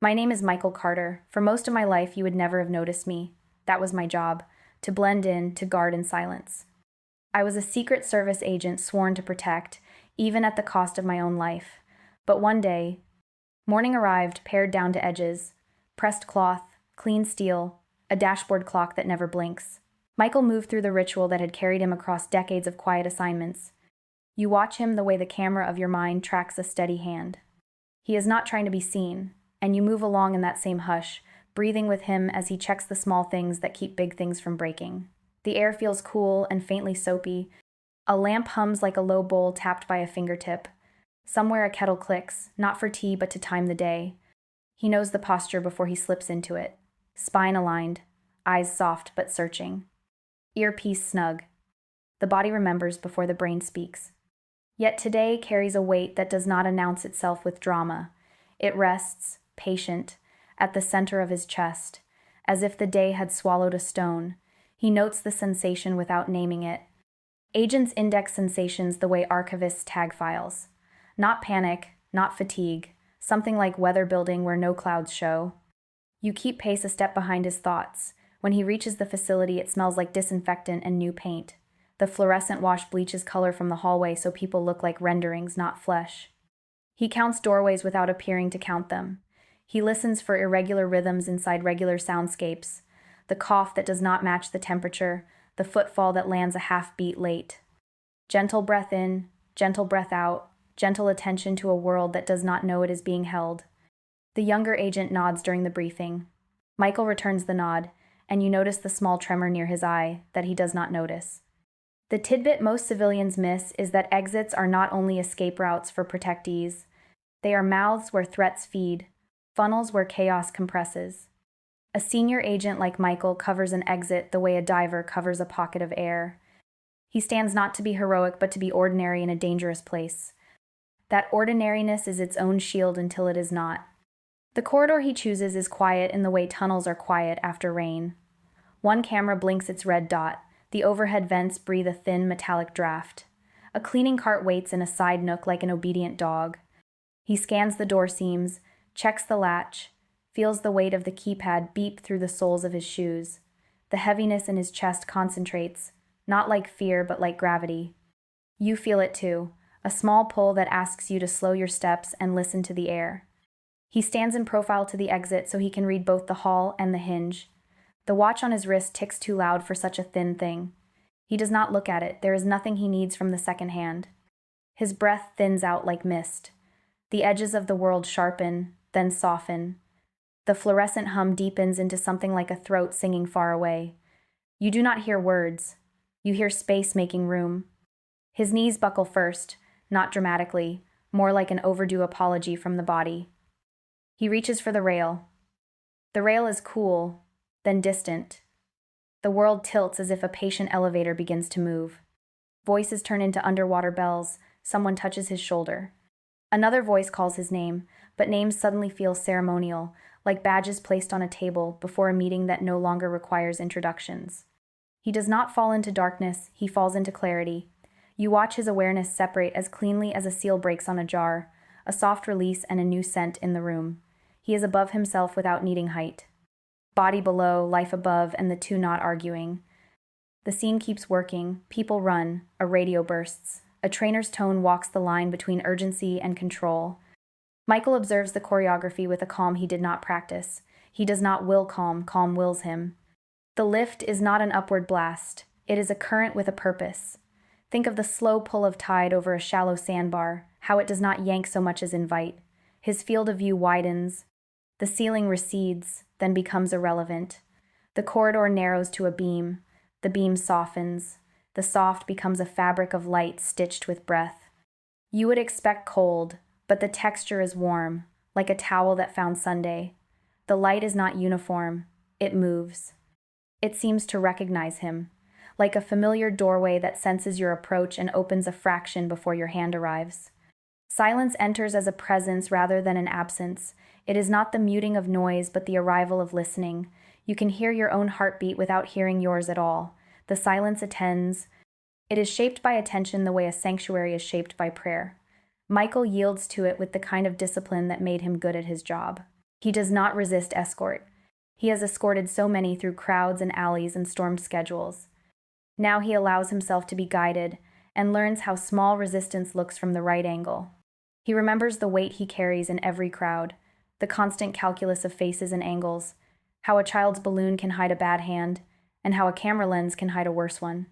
My name is Michael Carter. For most of my life, you would never have noticed me. That was my job, to blend in, to guard in silence. I was a Secret Service agent sworn to protect, even at the cost of my own life. But one day, morning arrived, pared down to edges, pressed cloth, clean steel, a dashboard clock that never blinks. Michael moved through the ritual that had carried him across decades of quiet assignments. You watch him the way the camera of your mind tracks a steady hand. He is not trying to be seen, and you move along in that same hush, breathing with him as he checks the small things that keep big things from breaking. The air feels cool and faintly soapy. A lamp hums like a low bowl tapped by a fingertip. Somewhere a kettle clicks, not for tea but to time the day. He knows the posture before he slips into it. Spine aligned, eyes soft but searching. Earpiece snug. The body remembers before the brain speaks. Yet today carries a weight that does not announce itself with drama. It rests, patient, at the center of his chest, as if the day had swallowed a stone. He notes the sensation without naming it. Agents index sensations the way archivists tag files. Not panic, not fatigue, something like weather building where no clouds show. You keep pace a step behind his thoughts. When he reaches the facility, it smells like disinfectant and new paint. The fluorescent wash bleaches color from the hallway so people look like renderings, not flesh. He counts doorways without appearing to count them. He listens for irregular rhythms inside regular soundscapes. The cough that does not match the temperature, the footfall that lands a half beat late. Gentle breath in, gentle breath out, gentle attention to a world that does not know it is being held. The younger agent nods during the briefing. Michael returns the nod, and you notice the small tremor near his eye that he does not notice. The tidbit most civilians miss is that exits are not only escape routes for protectees. They are mouths where threats feed, funnels where chaos compresses. A senior agent like Michael covers an exit the way a diver covers a pocket of air. He stands not to be heroic but to be ordinary in a dangerous place. That ordinariness is its own shield until it is not. The corridor he chooses is quiet in the way tunnels are quiet after rain. One camera blinks its red dot. The overhead vents breathe a thin metallic draft. A cleaning cart waits in a side nook like an obedient dog. He scans the door seams, checks the latch, feels the weight of the keypad beep through the soles of his shoes. The heaviness in his chest concentrates, not like fear but like gravity. You feel it too, a small pull that asks you to slow your steps and listen to the air. He stands in profile to the exit so he can read both the hall and the hinge. The watch on his wrist ticks too loud for such a thin thing. He does not look at it. There is nothing he needs from the second hand. His breath thins out like mist. The edges of the world sharpen, then soften. The fluorescent hum deepens into something like a throat singing far away. You do not hear words. You hear space making room. His knees buckle first, not dramatically, more like an overdue apology from the body. He reaches for the rail. The rail is cool, then distant. The world tilts as if a patient elevator begins to move. Voices turn into underwater bells. Someone touches his shoulder. Another voice calls his name, but names suddenly feel ceremonial, like badges placed on a table before a meeting that no longer requires introductions. He does not fall into darkness, he falls into clarity. You watch his awareness separate as cleanly as a seal breaks on a jar, a soft release and a new scent in the room. He is above himself without needing height. Body below, life above, and the two not arguing. The scene keeps working, people run, a radio bursts. A trainer's tone walks the line between urgency and control. Michael observes the choreography with a calm he did not practice. He does not will calm, calm wills him. The lift is not an upward blast. It is a current with a purpose. Think of the slow pull of tide over a shallow sandbar, how it does not yank so much as invite. His field of view widens. The ceiling recedes, then becomes irrelevant. The corridor narrows to a beam. The beam softens. The soft becomes a fabric of light stitched with breath. You would expect cold, but the texture is warm, like a towel that found Sunday. The light is not uniform. It moves. It seems to recognize him, like a familiar doorway that senses your approach and opens a fraction before your hand arrives. Silence enters as a presence rather than an absence. It is not the muting of noise, but the arrival of listening. You can hear your own heartbeat without hearing yours at all. The silence attends. It is shaped by attention the way a sanctuary is shaped by prayer. Michael yields to it with the kind of discipline that made him good at his job. He does not resist escort. He has escorted so many through crowds and alleys and stormed schedules. Now he allows himself to be guided and learns how small resistance looks from the right angle. He remembers the weight he carries in every crowd, the constant calculus of faces and angles, how a child's balloon can hide a bad hand, and how a camera lens can hide a worse one.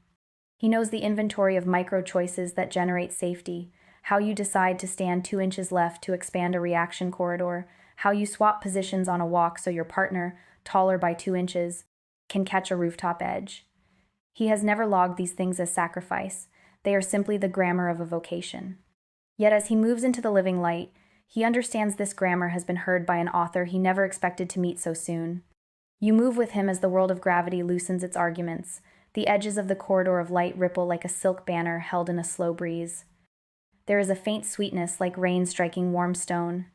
He knows the inventory of micro-choices that generate safety, how you decide to stand 2 inches left to expand a reaction corridor, how you swap positions on a walk so your partner, taller by 2 inches, can catch a rooftop edge. He has never logged these things as sacrifice. They are simply the grammar of a vocation. Yet as he moves into the living light, he understands this grammar has been heard by an author he never expected to meet so soon. You move with him as the world of gravity loosens its arguments. The edges of the corridor of light ripple like a silk banner held in a slow breeze. There is a faint sweetness like rain striking warm stone.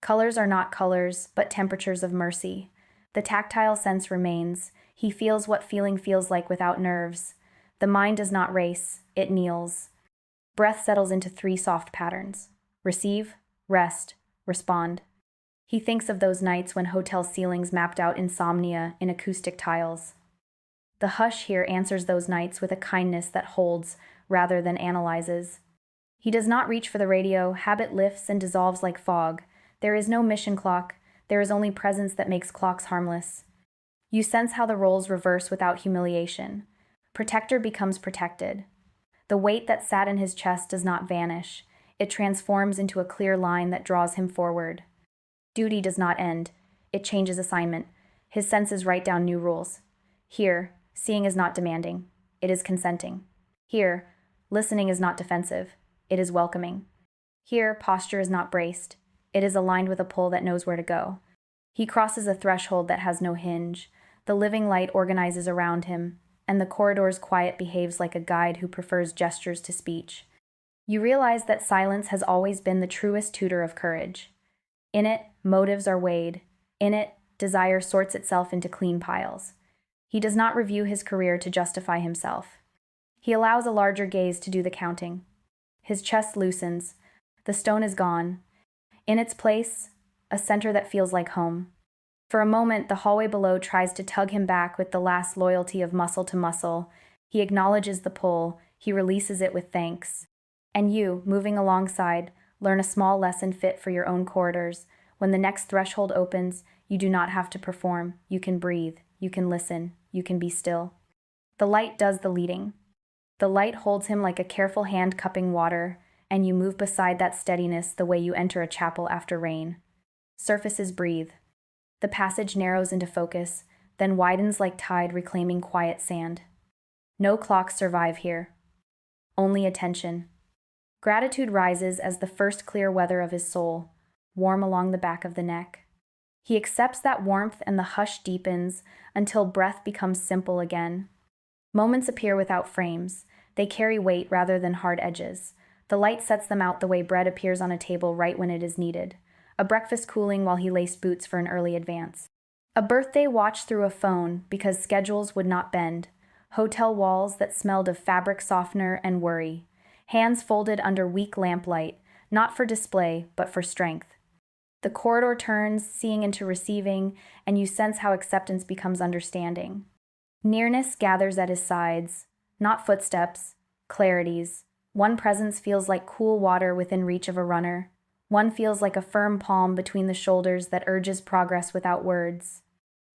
Colors are not colors, but temperatures of mercy. The tactile sense remains. He feels what feeling feels like without nerves. The mind does not race, it kneels. Breath settles into 3 soft patterns: receive, rest, respond. He thinks of those nights when hotel ceilings mapped out insomnia in acoustic tiles. The hush here answers those nights with a kindness that holds rather than analyzes. He does not reach for the radio. Habit lifts and dissolves like fog. There is no mission clock. There is only presence that makes clocks harmless. You sense how the roles reverse without humiliation. Protector becomes protected. The weight that sat in his chest does not vanish. It transforms into a clear line that draws him forward. Duty does not end. It changes assignment. His senses write down new rules. Here, seeing is not demanding. It is consenting. Here, listening is not defensive. It is welcoming. Here, posture is not braced. It is aligned with a pull that knows where to go. He crosses a threshold that has no hinge. The living light organizes around him, and the corridor's quiet behaves like a guide who prefers gestures to speech. You realize that silence has always been the truest tutor of courage. In it, motives are weighed. In it, desire sorts itself into clean piles. He does not review his career to justify himself. He allows a larger gaze to do the counting. His chest loosens. The stone is gone. In its place, a center that feels like home. For a moment, the hallway below tries to tug him back with the last loyalty of muscle to muscle. He acknowledges the pull. He releases it with thanks. And you, moving alongside, learn a small lesson fit for your own corridors. When the next threshold opens, you do not have to perform. You can breathe. You can listen. You can be still. The light does the leading. The light holds him like a careful hand cupping water, and you move beside that steadiness the way you enter a chapel after rain. Surfaces breathe. The passage narrows into focus, then widens like tide reclaiming quiet sand. No clocks survive here. Only attention. Gratitude rises as the first clear weather of his soul, warm along the back of the neck. He accepts that warmth and the hush deepens until breath becomes simple again. Moments appear without frames. They carry weight rather than hard edges. The light sets them out the way bread appears on a table right when it is needed. A breakfast cooling while he laced boots for an early advance. A birthday watched through a phone because schedules would not bend. Hotel walls that smelled of fabric softener and worry. Hands folded under weak lamplight, not for display, but for strength. The corridor turns, seeing into receiving, and you sense how acceptance becomes understanding. Nearness gathers at his sides, not footsteps, clarities. One presence feels like cool water within reach of a runner. One feels like a firm palm between the shoulders that urges progress without words.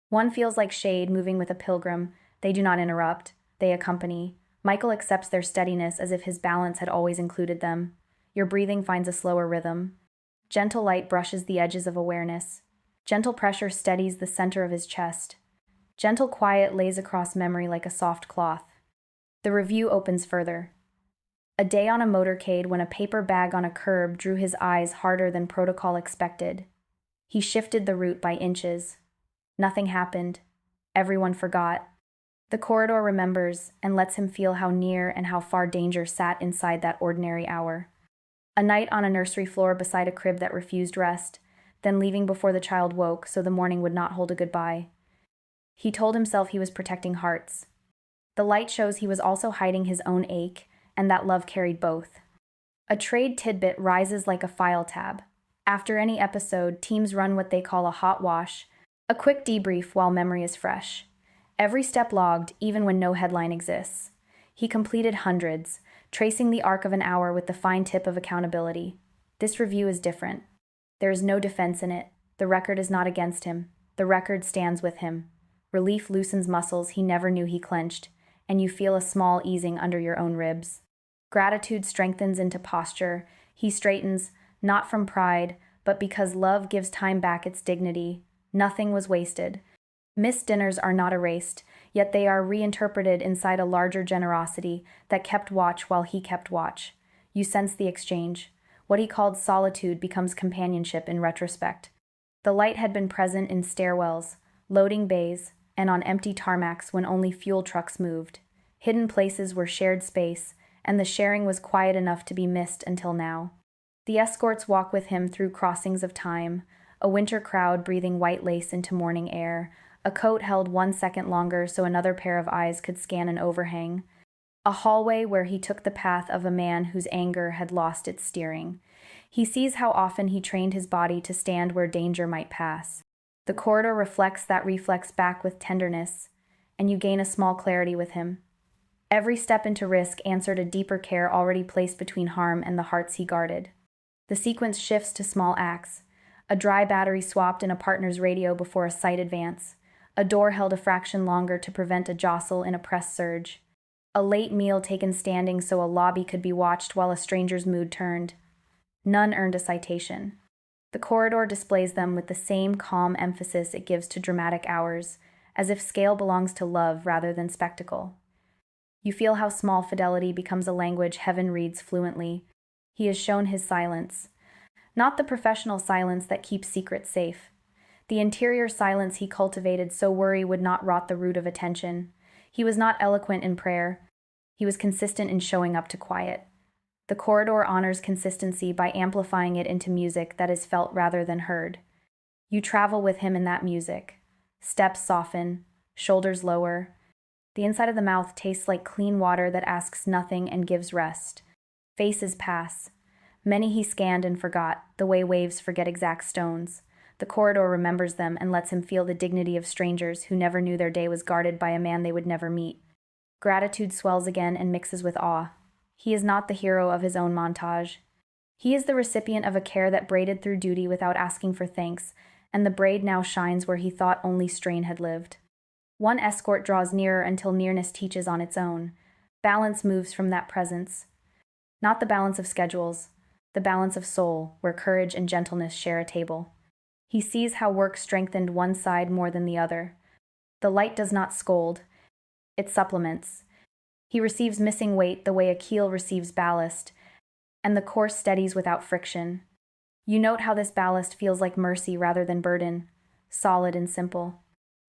One feels like shade moving with a pilgrim. They do not interrupt, they accompany. Michael accepts their steadiness as if his balance had always included them. Your breathing finds a slower rhythm. Gentle light brushes the edges of awareness. Gentle pressure steadies the center of his chest. Gentle quiet lays across memory like a soft cloth. The review opens further. A day on a motorcade when a paper bag on a curb drew his eyes harder than protocol expected. He shifted the route by inches. Nothing happened. Everyone forgot. The corridor remembers and lets him feel how near and how far danger sat inside that ordinary hour. A night on a nursery floor beside a crib that refused rest, then leaving before the child woke so the morning would not hold a goodbye. He told himself he was protecting hearts. The light shows he was also hiding his own ache, and that love carried both. A trade tidbit rises like a file tab. After any episode, teams run what they call a hot wash, a quick debrief while memory is fresh. Every step logged, even when no headline exists. He completed hundreds, tracing the arc of an hour with the fine tip of accountability. This review is different. There is no defense in it. The record is not against him. The record stands with him. Relief loosens muscles he never knew he clenched, and you feel a small easing under your own ribs. Gratitude strengthens into posture. He straightens, not from pride, but because love gives time back its dignity. Nothing was wasted. Missed dinners are not erased, yet they are reinterpreted inside a larger generosity that kept watch while he kept watch. You sense the exchange. What he called solitude becomes companionship in retrospect. The light had been present in stairwells, loading bays, and on empty tarmacs when only fuel trucks moved. Hidden places were shared space, and the sharing was quiet enough to be missed until now. The escorts walk with him through crossings of time, a winter crowd breathing white lace into morning air, a coat held 1 second longer so another pair of eyes could scan an overhang, a hallway where he took the path of a man whose anger had lost its steering. He sees how often he trained his body to stand where danger might pass. The corridor reflects that reflex back with tenderness, and you gain a small clarity with him. Every step into risk answered a deeper care already placed between harm and the hearts he guarded. The sequence shifts to small acts. A dry battery swapped in a partner's radio before a sight advance. A door held a fraction longer to prevent a jostle in a press surge. A late meal taken standing so a lobby could be watched while a stranger's mood turned. None earned a citation. The corridor displays them with the same calm emphasis it gives to dramatic hours, as if scale belongs to love rather than spectacle. You feel how small fidelity becomes a language heaven reads fluently. He has shown his silence. Not the professional silence that keeps secrets safe. The interior silence he cultivated so worry would not rot the root of attention. He was not eloquent in prayer. He was consistent in showing up to quiet. The corridor honors consistency by amplifying it into music that is felt rather than heard. You travel with him in that music. Steps soften, shoulders lower. The inside of the mouth tastes like clean water that asks nothing and gives rest. Faces pass. Many he scanned and forgot, the way waves forget exact stones. The corridor remembers them and lets him feel the dignity of strangers who never knew their day was guarded by a man they would never meet. Gratitude swells again and mixes with awe. He is not the hero of his own montage. He is the recipient of a care that braided through duty without asking for thanks, and the braid now shines where he thought only strain had lived. One escort draws nearer until nearness teaches on its own. Balance moves from that presence. Not the balance of schedules, the balance of soul, where courage and gentleness share a table. He sees how work strengthened one side more than the other. The light does not scold, it supplements. He receives missing weight the way a keel receives ballast, and the course steadies without friction. You note how this ballast feels like mercy rather than burden, solid and simple.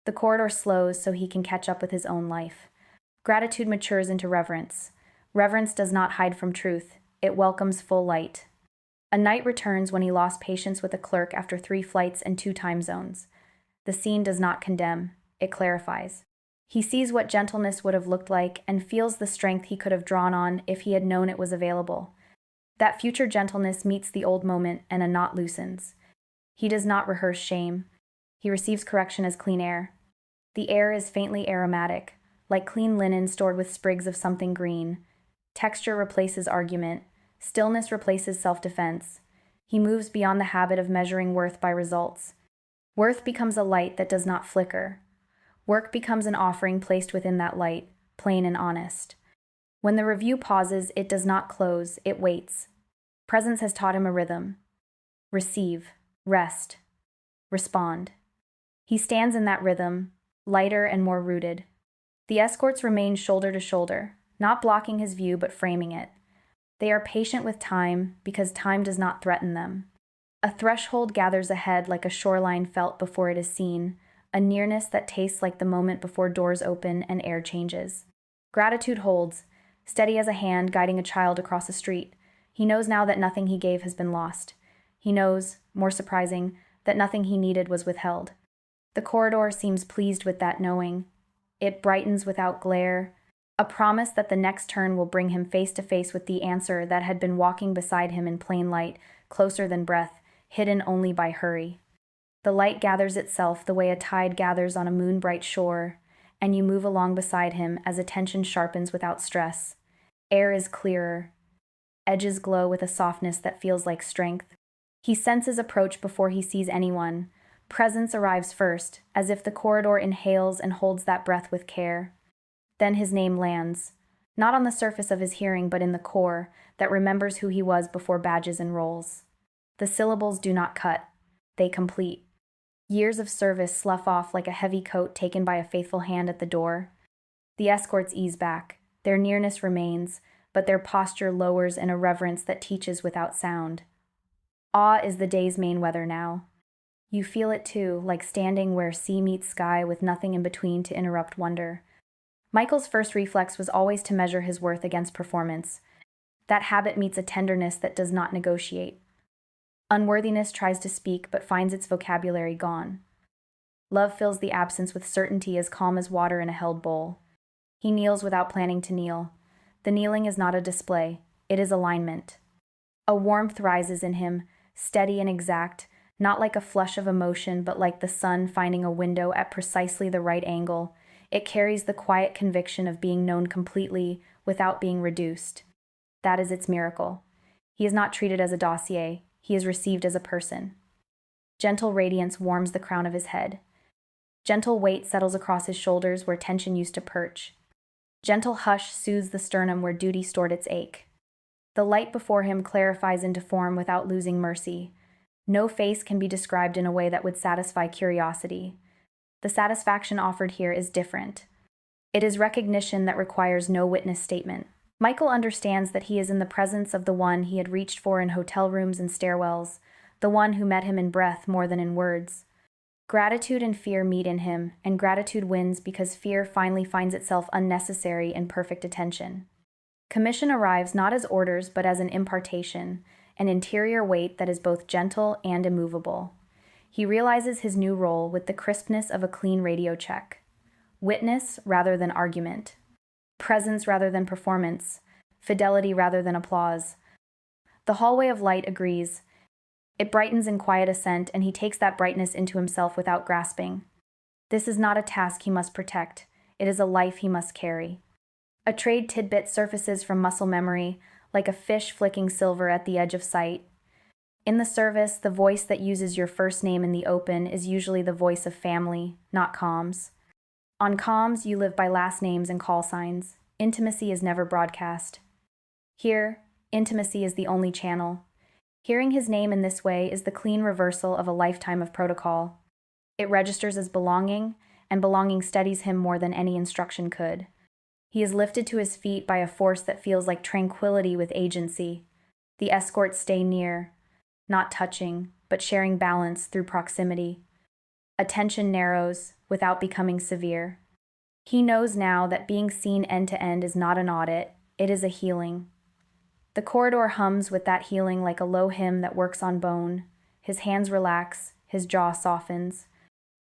The corridor slows so he can catch up with his own life. Gratitude matures into reverence. Reverence does not hide from truth. It welcomes full light. A night returns when he lost patience with a clerk after 3 flights and 2 time zones. The scene does not condemn. It clarifies. He sees what gentleness would have looked like and feels the strength he could have drawn on if he had known it was available. That future gentleness meets the old moment and a knot loosens. He does not rehearse shame. He receives correction as clean air. The air is faintly aromatic, like clean linen stored with sprigs of something green. Texture replaces argument. Stillness replaces self-defense. He moves beyond the habit of measuring worth by results. Worth becomes a light that does not flicker. Work becomes an offering placed within that light, plain and honest. When the review pauses, it does not close, it waits. Presence has taught him a rhythm. Receive, rest, respond. He stands in that rhythm, lighter and more rooted. The escorts remain shoulder to shoulder, not blocking his view but framing it. They are patient with time because time does not threaten them. A threshold gathers ahead like a shoreline felt before it is seen, a nearness that tastes like the moment before doors open and air changes. Gratitude holds, steady as a hand guiding a child across a street. He knows now that nothing he gave has been lost. He knows, more surprising, that nothing he needed was withheld. The corridor seems pleased with that knowing. It brightens without glare, a promise that the next turn will bring him face to face with the answer that had been walking beside him in plain light, closer than breath, hidden only by hurry. The light gathers itself the way a tide gathers on a moon-bright shore, and you move along beside him as attention sharpens without stress. Air is clearer. Edges glow with a softness that feels like strength. He senses approach before he sees anyone. Presence arrives first, as if the corridor inhales and holds that breath with care. Then his name lands, not on the surface of his hearing but in the core that remembers who he was before badges and roles. The syllables do not cut, they complete. Years of service slough off like a heavy coat taken by a faithful hand at the door. The escorts ease back. Their nearness remains, but their posture lowers in a reverence that teaches without sound. Awe is the day's main weather now. You feel it too, like standing where sea meets sky with nothing in between to interrupt wonder. Michael's first reflex was always to measure his worth against performance. That habit meets a tenderness that does not negotiate. Unworthiness tries to speak but finds its vocabulary gone. Love fills the absence with certainty as calm as water in a held bowl. He kneels without planning to kneel. The kneeling is not a display, it is alignment. A warmth rises in him, steady and exact, not like a flush of emotion but like the sun finding a window at precisely the right angle. It carries the quiet conviction of being known completely without being reduced. That is its miracle. He is not treated as a dossier, he is received as a person. Gentle radiance warms the crown of his head. Gentle weight settles across his shoulders where tension used to perch. Gentle hush soothes the sternum where duty stored its ache. The light before him clarifies into form without losing mercy. No face can be described in a way that would satisfy curiosity. The satisfaction offered here is different. It is recognition that requires no witness statement. Michael understands that he is in the presence of the one he had reached for in hotel rooms and stairwells, the one who met him in breath more than in words. Gratitude and fear meet in him, and gratitude wins because fear finally finds itself unnecessary in perfect attention. Commission arrives not as orders but as an impartation, an interior weight that is both gentle and immovable. He realizes his new role with the crispness of a clean radio check. Witness rather than argument. Presence rather than performance. Fidelity rather than applause. The hallway of light agrees. It brightens in quiet assent, and he takes that brightness into himself without grasping. This is not a task he must protect. It is a life he must carry. A trade tidbit surfaces from muscle memory, like a fish flicking silver at the edge of sight. In the service, the voice that uses your first name in the open is usually the voice of family, not comms. On comms, you live by last names and call signs. Intimacy is never broadcast. Here, intimacy is the only channel. Hearing his name in this way is the clean reversal of a lifetime of protocol. It registers as belonging, and belonging steadies him more than any instruction could. He is lifted to his feet by a force that feels like tranquility with agency. The escorts stay near, not touching, but sharing balance through proximity. Attention narrows, without becoming severe. He knows now that being seen end to end is not an audit, it is a healing. The corridor hums with that healing like a low hymn that works on bone. His hands relax, his jaw softens.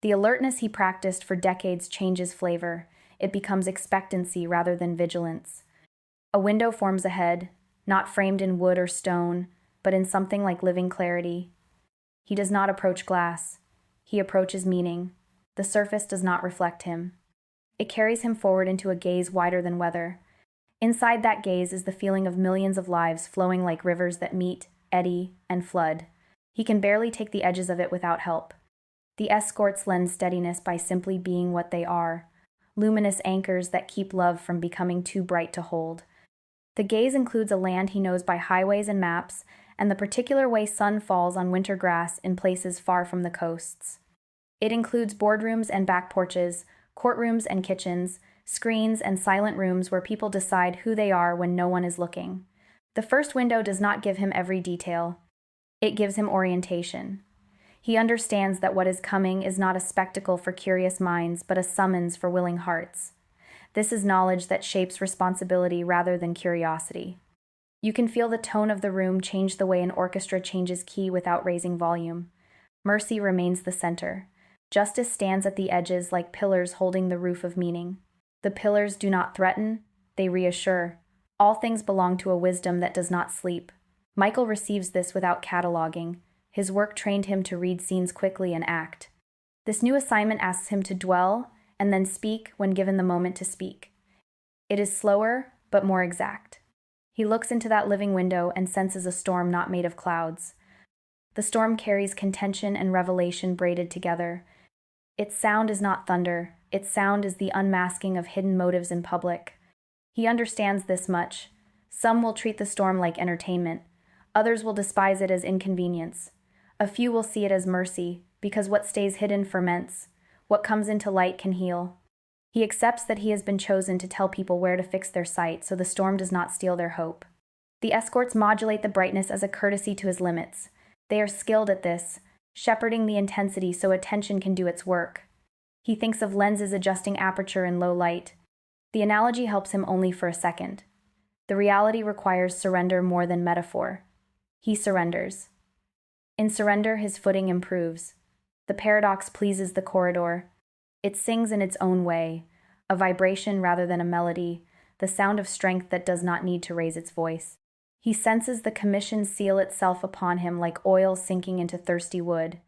The alertness he practiced for decades changes flavor. It becomes expectancy rather than vigilance. A window forms ahead, not framed in wood or stone, but in something like living clarity. He does not approach glass. He approaches meaning. The surface does not reflect him. It carries him forward into a gaze wider than weather. Inside that gaze is the feeling of millions of lives flowing like rivers that meet, eddy, and flood. He can barely take the edges of it without help. The escorts lend steadiness by simply being what they are, luminous anchors that keep love from becoming too bright to hold. The gaze includes a land he knows by highways and maps, and the particular way sun falls on winter grass in places far from the coasts. It includes boardrooms and back porches, courtrooms and kitchens, screens and silent rooms where people decide who they are when no one is looking. The first window does not give him every detail. It gives him orientation. He understands that what is coming is not a spectacle for curious minds, but a summons for willing hearts. This is knowledge that shapes responsibility rather than curiosity. You can feel the tone of the room change the way an orchestra changes key without raising volume. Mercy remains the center. Justice stands at the edges like pillars holding the roof of meaning. The pillars do not threaten, they reassure. All things belong to a wisdom that does not sleep. Michael receives this without cataloging. His work trained him to read scenes quickly and act. This new assignment asks him to dwell and then speak when given the moment to speak. It is slower, but more exact. He looks into that living window and senses a storm not made of clouds. The storm carries contention and revelation braided together. Its sound is not thunder, its sound is the unmasking of hidden motives in public. He understands this much. Some will treat the storm like entertainment. Others will despise it as inconvenience. A few will see it as mercy, because what stays hidden ferments. What comes into light can heal. He accepts that he has been chosen to tell people where to fix their sight so the storm does not steal their hope. The escorts modulate the brightness as a courtesy to his limits. They are skilled at this, shepherding the intensity so attention can do its work. He thinks of lenses adjusting aperture in low light. The analogy helps him only for a second. The reality requires surrender more than metaphor. He surrenders. In surrender, his footing improves. The paradox pleases the corridor. It sings in its own way, a vibration rather than a melody, the sound of strength that does not need to raise its voice. He senses the commission seal itself upon him like oil sinking into thirsty wood.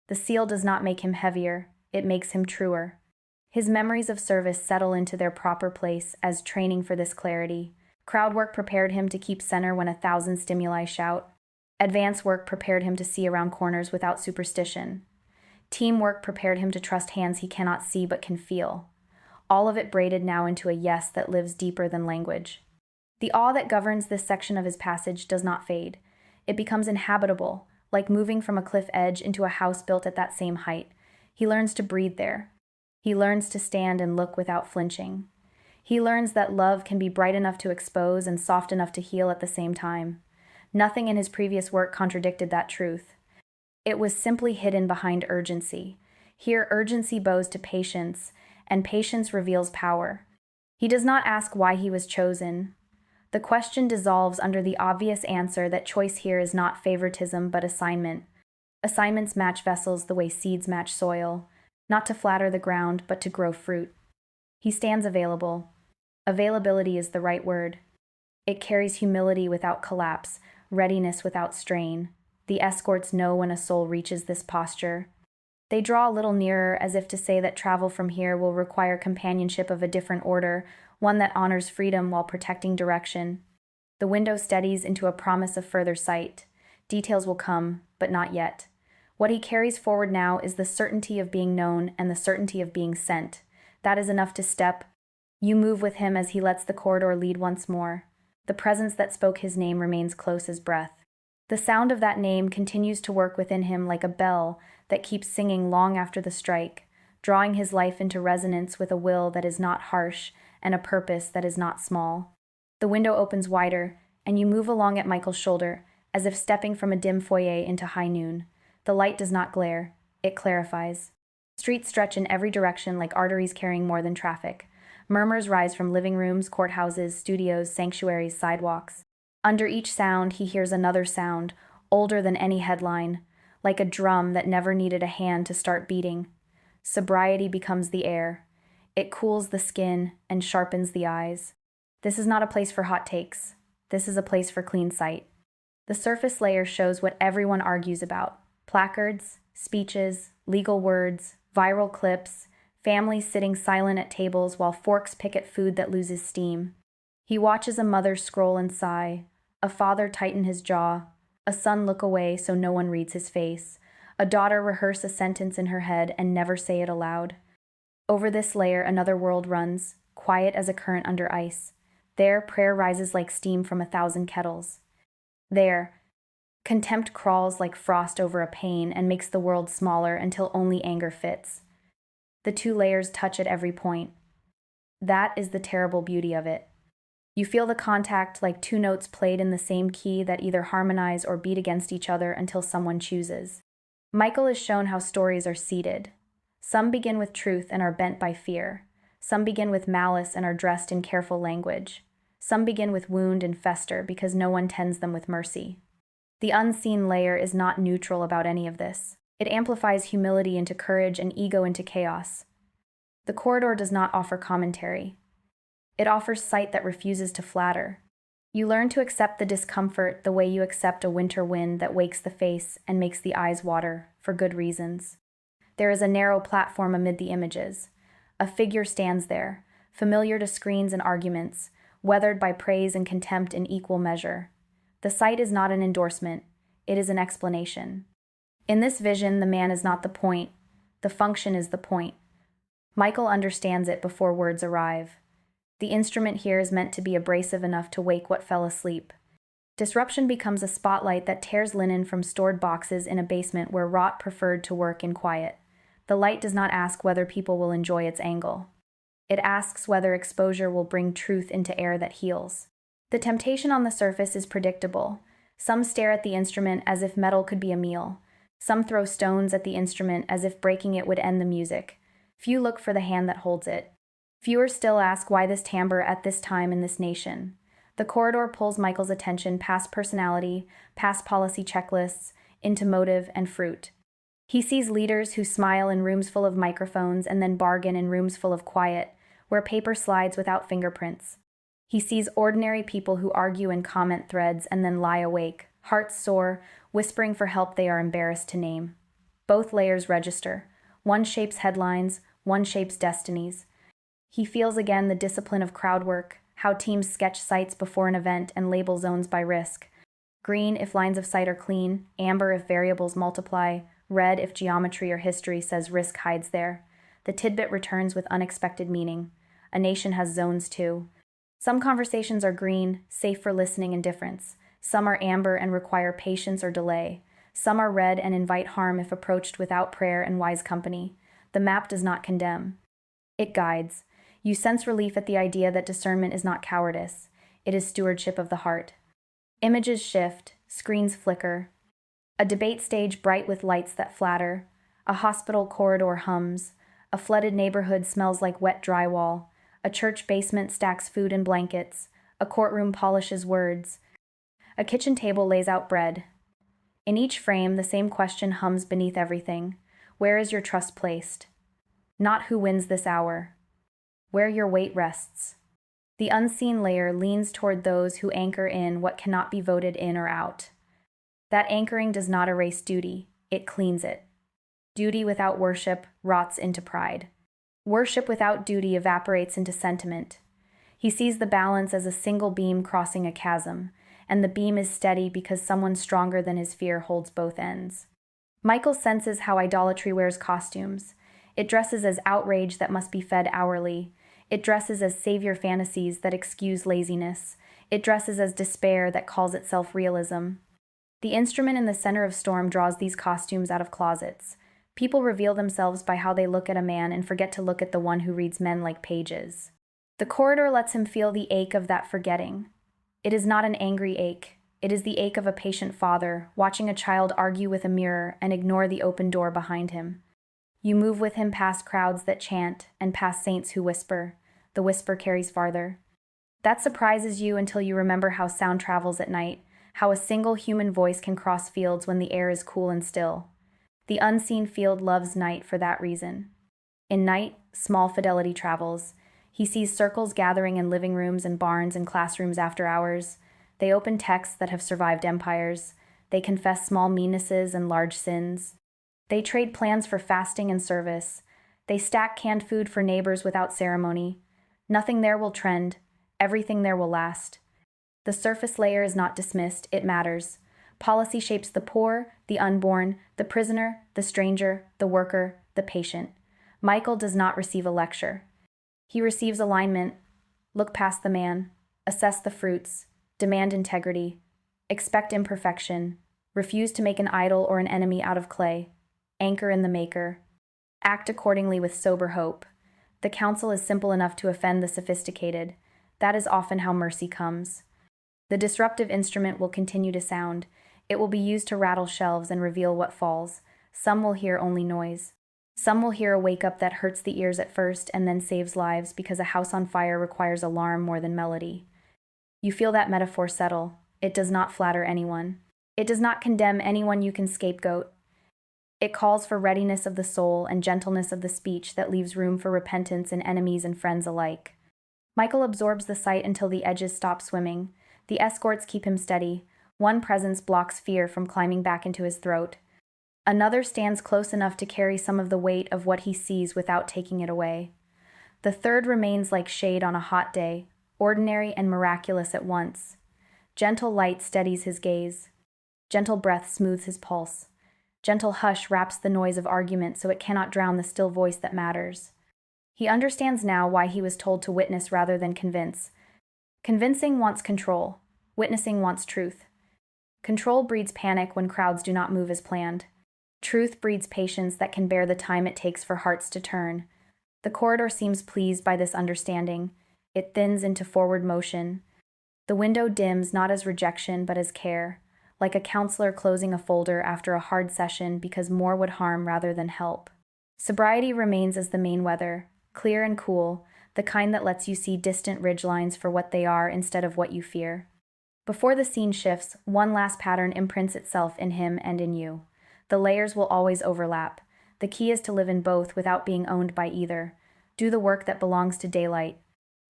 The seal does not make him heavier, it makes him truer. His memories of service settle into their proper place as training for this clarity. Crowd work prepared him to keep center when 1,000 stimuli shout. Advance work prepared him to see around corners without superstition. Teamwork prepared him to trust hands he cannot see but can feel. All of it braided now into a yes that lives deeper than language. The awe that governs this section of his passage does not fade. It becomes inhabitable, like moving from a cliff edge into a house built at that same height. He learns to breathe there. He learns to stand and look without flinching. He learns that love can be bright enough to expose and soft enough to heal at the same time. Nothing in his previous work contradicted that truth. It was simply hidden behind urgency. Here, urgency bows to patience, and patience reveals power. He does not ask why he was chosen. The question dissolves under the obvious answer that choice here is not favoritism but assignment. Assignments match vessels the way seeds match soil, not to flatter the ground but to grow fruit. He stands available. Availability is the right word. It carries humility without collapse, readiness without strain. The escorts know when a soul reaches this posture. They draw a little nearer as if to say that travel from here will require companionship of a different order, one that honors freedom while protecting direction. The window steadies into a promise of further sight. Details will come, but not yet. What he carries forward now is the certainty of being known and the certainty of being sent. That is enough to step. You move with him as he lets the corridor lead once more. The presence that spoke his name remains close as breath. The sound of that name continues to work within him like a bell that keeps singing long after the strike, drawing his life into resonance with a will that is not harsh and a purpose that is not small. The window opens wider, and you move along at Michael's shoulder, as if stepping from a dim foyer into high noon. The light does not glare, it clarifies. Streets stretch in every direction like arteries carrying more than traffic. Murmurs rise from living rooms, courthouses, studios, sanctuaries, sidewalks. Under each sound, he hears another sound, older than any headline, like a drum that never needed a hand to start beating. Sobriety becomes the air. It cools the skin and sharpens the eyes. This is not a place for hot takes. This is a place for clean sight. The surface layer shows what everyone argues about: placards, speeches, legal words, viral clips, families sitting silent at tables while forks pick at food that loses steam. He watches a mother scroll and sigh, a father tighten his jaw, a son look away so no one reads his face, a daughter rehearse a sentence in her head and never say it aloud. Over this layer, another world runs, quiet as a current under ice. There, prayer rises like steam from 1,000 kettles. There, contempt crawls like frost over a pane and makes the world smaller until only anger fits. The two layers touch at every point. That is the terrible beauty of it. You feel the contact like two notes played in the same key that either harmonize or beat against each other until someone chooses. Michael is shown how stories are seeded. Some begin with truth and are bent by fear. Some begin with malice and are dressed in careful language. Some begin with wound and fester because no one tends them with mercy. The unseen layer is not neutral about any of this. It amplifies humility into courage and ego into chaos. The corridor does not offer commentary. It offers sight that refuses to flatter. You learn to accept the discomfort the way you accept a winter wind that wakes the face and makes the eyes water, for good reasons. There is a narrow platform amid the images. A figure stands there, familiar to screens and arguments, weathered by praise and contempt in equal measure. The sight is not an endorsement, it is an explanation. In this vision, the man is not the point, the function is the point. Michael understands it before words arrive. The instrument here is meant to be abrasive enough to wake what fell asleep. Disruption becomes a spotlight that tears linen from stored boxes in a basement where rot preferred to work in quiet. The light does not ask whether people will enjoy its angle. It asks whether exposure will bring truth into air that heals. The temptation on the surface is predictable. Some stare at the instrument as if metal could be a meal. Some throw stones at the instrument as if breaking it would end the music. Few look for the hand that holds it. Fewer still ask why this timbre at this time in this nation. The corridor pulls Michael's attention past personality, past policy checklists, into motive and fruit. He sees leaders who smile in rooms full of microphones and then bargain in rooms full of quiet, where paper slides without fingerprints. He sees ordinary people who argue in comment threads and then lie awake, hearts sore, whispering for help they are embarrassed to name. Both layers register. One shapes headlines, one shapes destinies. He feels again the discipline of crowd work, how teams sketch sites before an event and label zones by risk. Green if lines of sight are clean, amber if variables multiply, red if geometry or history says risk hides there. The tidbit returns with unexpected meaning. A nation has zones too. Some conversations are green, safe for listening and difference. Some are amber and require patience or delay. Some are red and invite harm if approached without prayer and wise company. The map does not condemn. It guides. You sense relief at the idea that discernment is not cowardice. It is stewardship of the heart. Images shift, screens flicker. A debate stage bright with lights that flatter. A hospital corridor hums. A flooded neighborhood smells like wet drywall. A church basement stacks food and blankets. A courtroom polishes words. A kitchen table lays out bread. In each frame, the same question hums beneath everything. Where is your trust placed? Not who wins this hour. Where your weight rests. The unseen layer leans toward those who anchor in what cannot be voted in or out. That anchoring does not erase duty, it cleans it. Duty without worship rots into pride. Worship without duty evaporates into sentiment. He sees the balance as a single beam crossing a chasm, and the beam is steady because someone stronger than his fear holds both ends. Michael senses how idolatry wears costumes. It dresses as outrage that must be fed hourly. It dresses as savior fantasies that excuse laziness. It dresses as despair that calls itself realism. The instrument in the center of storm draws these costumes out of closets. People reveal themselves by how they look at a man and forget to look at the one who reads men like pages. The corridor lets him feel the ache of that forgetting. It is not an angry ache. It is the ache of a patient father, watching a child argue with a mirror and ignore the open door behind him. You move with him past crowds that chant and past saints who whisper. The whisper carries farther. That surprises you until you remember how sound travels at night, how a single human voice can cross fields when the air is cool and still. The unseen field loves night for that reason. In night, small fidelity travels. He sees circles gathering in living rooms and barns and classrooms after hours. They open texts that have survived empires. They confess small meannesses and large sins. They trade plans for fasting and service. They stack canned food for neighbors without ceremony. Nothing there will trend. Everything there will last. The surface layer is not dismissed, it matters. Policy shapes the poor, the unborn, the prisoner, the stranger, the worker, the patient. Michael does not receive a lecture. He receives alignment. Look past the man. Assess the fruits. Demand integrity. Expect imperfection. Refuse to make an idol or an enemy out of clay. Anchor in the maker. Act accordingly with sober hope. The counsel is simple enough to offend the sophisticated. That is often how mercy comes. The disruptive instrument will continue to sound. It will be used to rattle shelves and reveal what falls. Some will hear only noise. Some will hear a wake-up that hurts the ears at first and then saves lives because a house on fire requires alarm more than melody. You feel that metaphor settle. It does not flatter anyone. It does not condemn anyone you can scapegoat. It calls for readiness of the soul and gentleness of the speech that leaves room for repentance in enemies and friends alike. Michael absorbs the sight until the edges stop swimming. The escorts keep him steady. One presence blocks fear from climbing back into his throat. Another stands close enough to carry some of the weight of what he sees without taking it away. The third remains like shade on a hot day, ordinary and miraculous at once. Gentle light steadies his gaze. Gentle breath smooths his pulse. Gentle hush wraps the noise of argument so it cannot drown the still voice that matters. He understands now why he was told to witness rather than convince. Convincing wants control. Witnessing wants truth. Control breeds panic when crowds do not move as planned. Truth breeds patience that can bear the time it takes for hearts to turn. The corridor seems pleased by this understanding. It thins into forward motion. The window dims not as rejection but as care, like a counselor closing a folder after a hard session because more would harm rather than help. Sobriety remains as the main weather, clear and cool, the kind that lets you see distant ridgelines for what they are instead of what you fear. Before the scene shifts, one last pattern imprints itself in him and in you. The layers will always overlap. The key is to live in both without being owned by either. Do the work that belongs to daylight.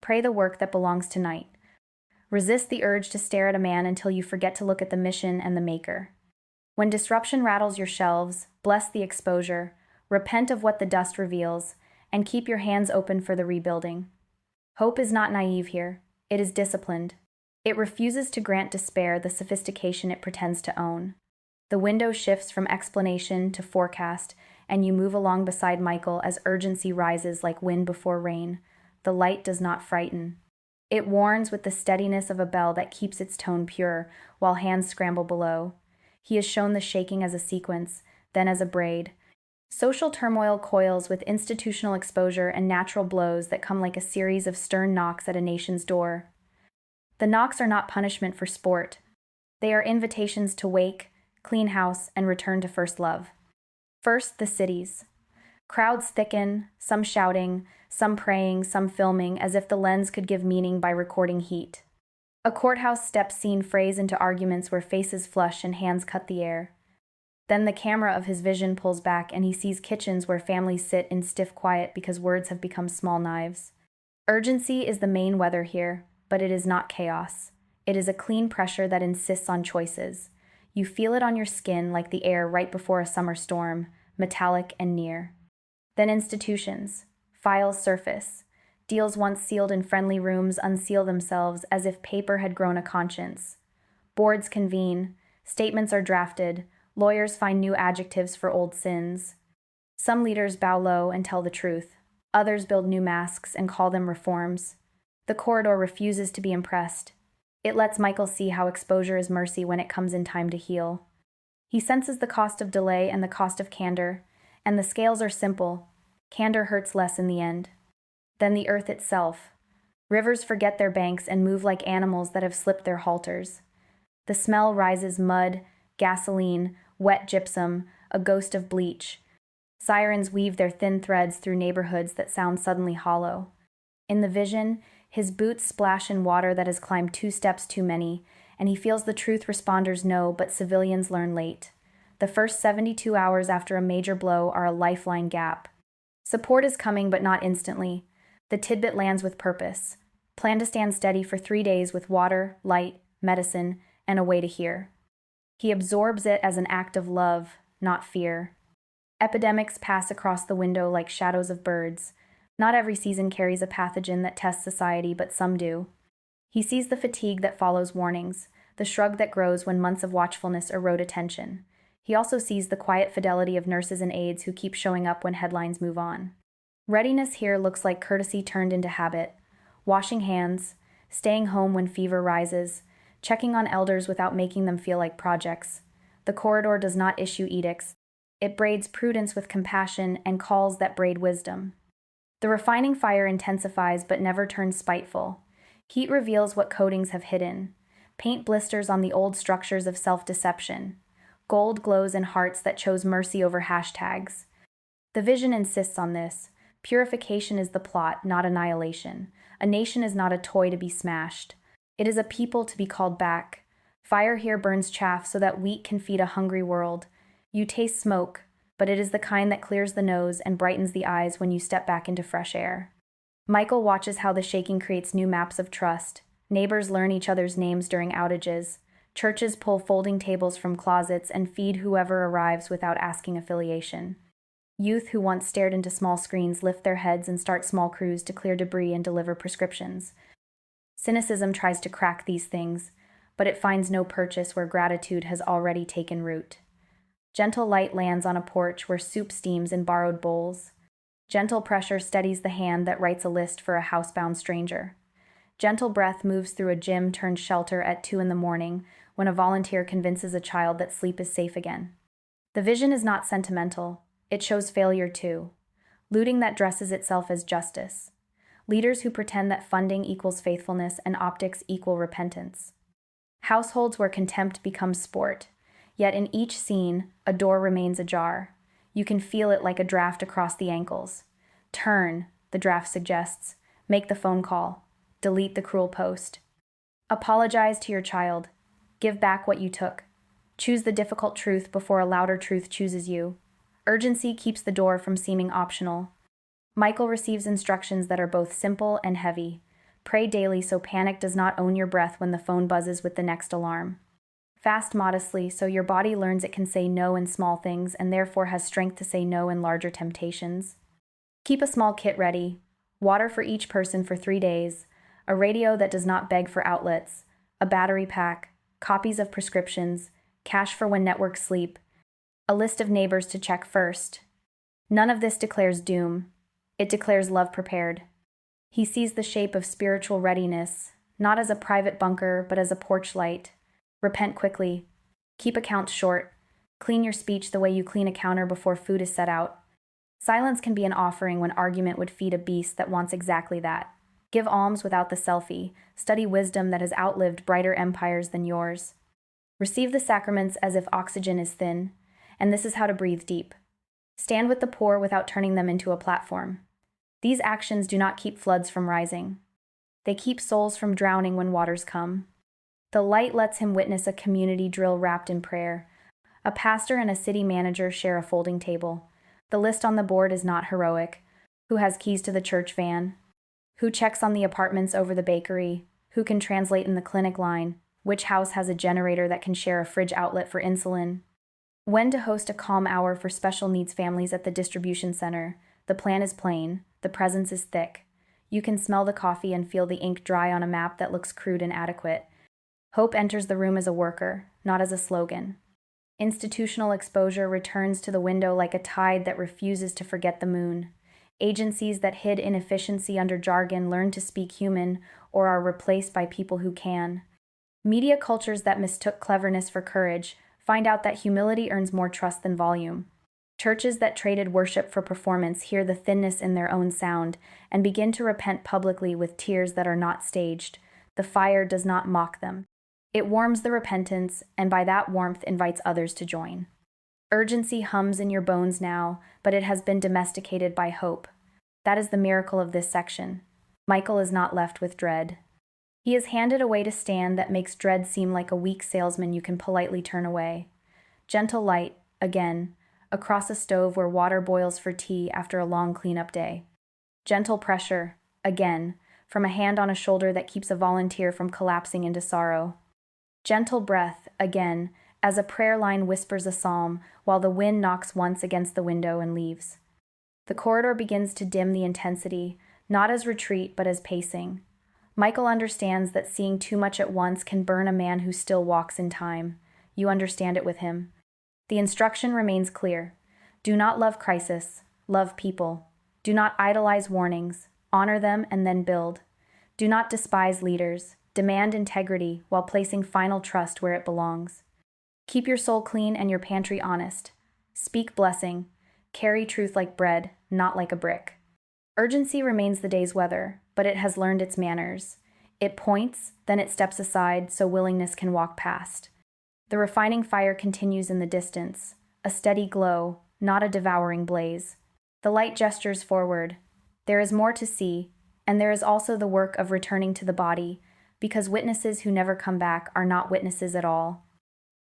Pray the work that belongs to night. Resist the urge to stare at a man until you forget to look at the mission and the maker. When disruption rattles your shelves, bless the exposure, repent of what the dust reveals, and keep your hands open for the rebuilding. Hope is not naive here. It is disciplined. It refuses to grant despair the sophistication it pretends to own. The window shifts from explanation to forecast, and you move along beside Michael as urgency rises like wind before rain. The light does not frighten. It warns with the steadiness of a bell that keeps its tone pure while hands scramble below. He is shown the shaking as a sequence, then as a braid. Social turmoil coils with institutional exposure and natural blows that come like a series of stern knocks at a nation's door. The knocks are not punishment for sport. They are invitations to wake, clean house, and return to first love. First, the cities. Crowds thicken, some shouting, some praying, some filming, as if the lens could give meaning by recording heat. A courthouse step scene frays into arguments where faces flush and hands cut the air. Then the camera of his vision pulls back and he sees kitchens where families sit in stiff quiet because words have become small knives. Urgency is the main weather here, but it is not chaos. It is a clean pressure that insists on choices. You feel it on your skin like the air right before a summer storm, metallic and near. Then institutions. Files surface. Deals once sealed in friendly rooms unseal themselves as if paper had grown a conscience. Boards convene. Statements are drafted. Lawyers find new adjectives for old sins. Some leaders bow low and tell the truth. Others build new masks and call them reforms. The corridor refuses to be impressed. It lets Michael see how exposure is mercy when it comes in time to heal. He senses the cost of delay and the cost of candor, and the scales are simple. Candor hurts less in the end. Then the earth itself. Rivers forget their banks and move like animals that have slipped their halters. The smell rises mud, gasoline, wet gypsum, a ghost of bleach. Sirens weave their thin threads through neighborhoods that sound suddenly hollow. In the vision, his boots splash in water that has climbed 2 steps too many, and he feels the truth responders know but civilians learn late. The first 72 hours after a major blow are a lifeline gap. Support is coming but not instantly. The tidbit lands with purpose. Plan to stand steady for 3 days with water, light, medicine, and a way to hear. He absorbs it as an act of love, not fear. Epidemics pass across the window like shadows of birds. Not every season carries a pathogen that tests society, but some do. He sees the fatigue that follows warnings, the shrug that grows when months of watchfulness erode attention. He also sees the quiet fidelity of nurses and aides who keep showing up when headlines move on. Readiness here looks like courtesy turned into habit. Washing hands, staying home when fever rises, checking on elders without making them feel like projects. The corridor does not issue edicts. It braids prudence with compassion and calls that braid wisdom. The refining fire intensifies but never turns spiteful. Heat reveals what coatings have hidden. Paint blisters on the old structures of self-deception. Gold glows in hearts that chose mercy over hashtags. The vision insists on this. Purification is the plot, not annihilation. A nation is not a toy to be smashed. It is a people to be called back. Fire here burns chaff so that wheat can feed a hungry world. You taste smoke, but it is the kind that clears the nose and brightens the eyes when you step back into fresh air. Michael watches how the shaking creates new maps of trust. Neighbors learn each other's names during outages. Churches pull folding tables from closets and feed whoever arrives without asking affiliation. Youth who once stared into small screens lift their heads and start small crews to clear debris and deliver prescriptions. Cynicism tries to crack these things, but it finds no purchase where gratitude has already taken root. Gentle light lands on a porch where soup steams in borrowed bowls. Gentle pressure steadies the hand that writes a list for a housebound stranger. Gentle breath moves through a gym-turned-shelter at 2 a.m. when a volunteer convinces a child that sleep is safe again. The vision is not sentimental. It shows failure too. Looting that dresses itself as justice. Leaders who pretend that funding equals faithfulness and optics equal repentance. Households where contempt becomes sport. Yet in each scene, a door remains ajar. You can feel it like a draft across the ankles. Turn, the draft suggests. Make the phone call. Delete the cruel post. Apologize to your child. Give back what you took. Choose the difficult truth before a louder truth chooses you. Urgency keeps the door from seeming optional. Michael receives instructions that are both simple and heavy. Pray daily so panic does not own your breath when the phone buzzes with the next alarm. Fast modestly so your body learns it can say no in small things and therefore has strength to say no in larger temptations. Keep a small kit ready. Water for each person for 3 days. A radio that does not beg for outlets. A battery pack. Copies of prescriptions. Cash for when networks sleep. A list of neighbors to check first. None of this declares doom. It declares love prepared. He sees the shape of spiritual readiness, not as a private bunker, but as a porch light. Repent quickly. Keep accounts short. Clean your speech the way you clean a counter before food is set out. Silence can be an offering when argument would feed a beast that wants exactly that. Give alms without the selfie. Study wisdom that has outlived brighter empires than yours. Receive the sacraments as if oxygen is thin. And this is how to breathe deep. Stand with the poor without turning them into a platform. These actions do not keep floods from rising. They keep souls from drowning when waters come. The light lets him witness a community drill wrapped in prayer. A pastor and a city manager share a folding table. The list on the board is not heroic. Who has keys to the church van? Who checks on the apartments over the bakery? Who can translate in the clinic line? Which house has a generator that can share a fridge outlet for insulin? When to host a calm hour for special needs families at the distribution center. The plan is plain. The presence is thick. You can smell the coffee and feel the ink dry on a map that looks crude and adequate. Hope enters the room as a worker, not as a slogan. Institutional exposure returns to the window like a tide that refuses to forget the moon. Agencies that hid inefficiency under jargon learn to speak human or are replaced by people who can. Media cultures that mistook cleverness for courage find out that humility earns more trust than volume. Churches that traded worship for performance hear the thinness in their own sound and begin to repent publicly with tears that are not staged. The fire does not mock them. It warms the repentance, and by that warmth invites others to join. Urgency hums in your bones now, but it has been domesticated by hope. That is the miracle of this section. Michael is not left with dread. He is handed a way to stand that makes dread seem like a weak salesman you can politely turn away. Gentle light, again, across a stove where water boils for tea after a long cleanup day. Gentle pressure, again, from a hand on a shoulder that keeps a volunteer from collapsing into sorrow. Gentle breath, again, as a prayer line whispers a psalm while the wind knocks once against the window and leaves. The corridor begins to dim the intensity, not as retreat but as pacing. Michael understands that seeing too much at once can burn a man who still walks in time. You understand it with him. The instruction remains clear. Do not love crisis, love people. Do not idolize warnings, honor them and then build. Do not despise leaders. Demand integrity while placing final trust where it belongs. Keep your soul clean and your pantry honest. Speak blessing. Carry truth like bread, not like a brick. Urgency remains the day's weather, but it has learned its manners. It points, then it steps aside so willingness can walk past. The refining fire continues in the distance, a steady glow, not a devouring blaze. The light gestures forward. There is more to see, and there is also the work of returning to the body, because witnesses who never come back are not witnesses at all.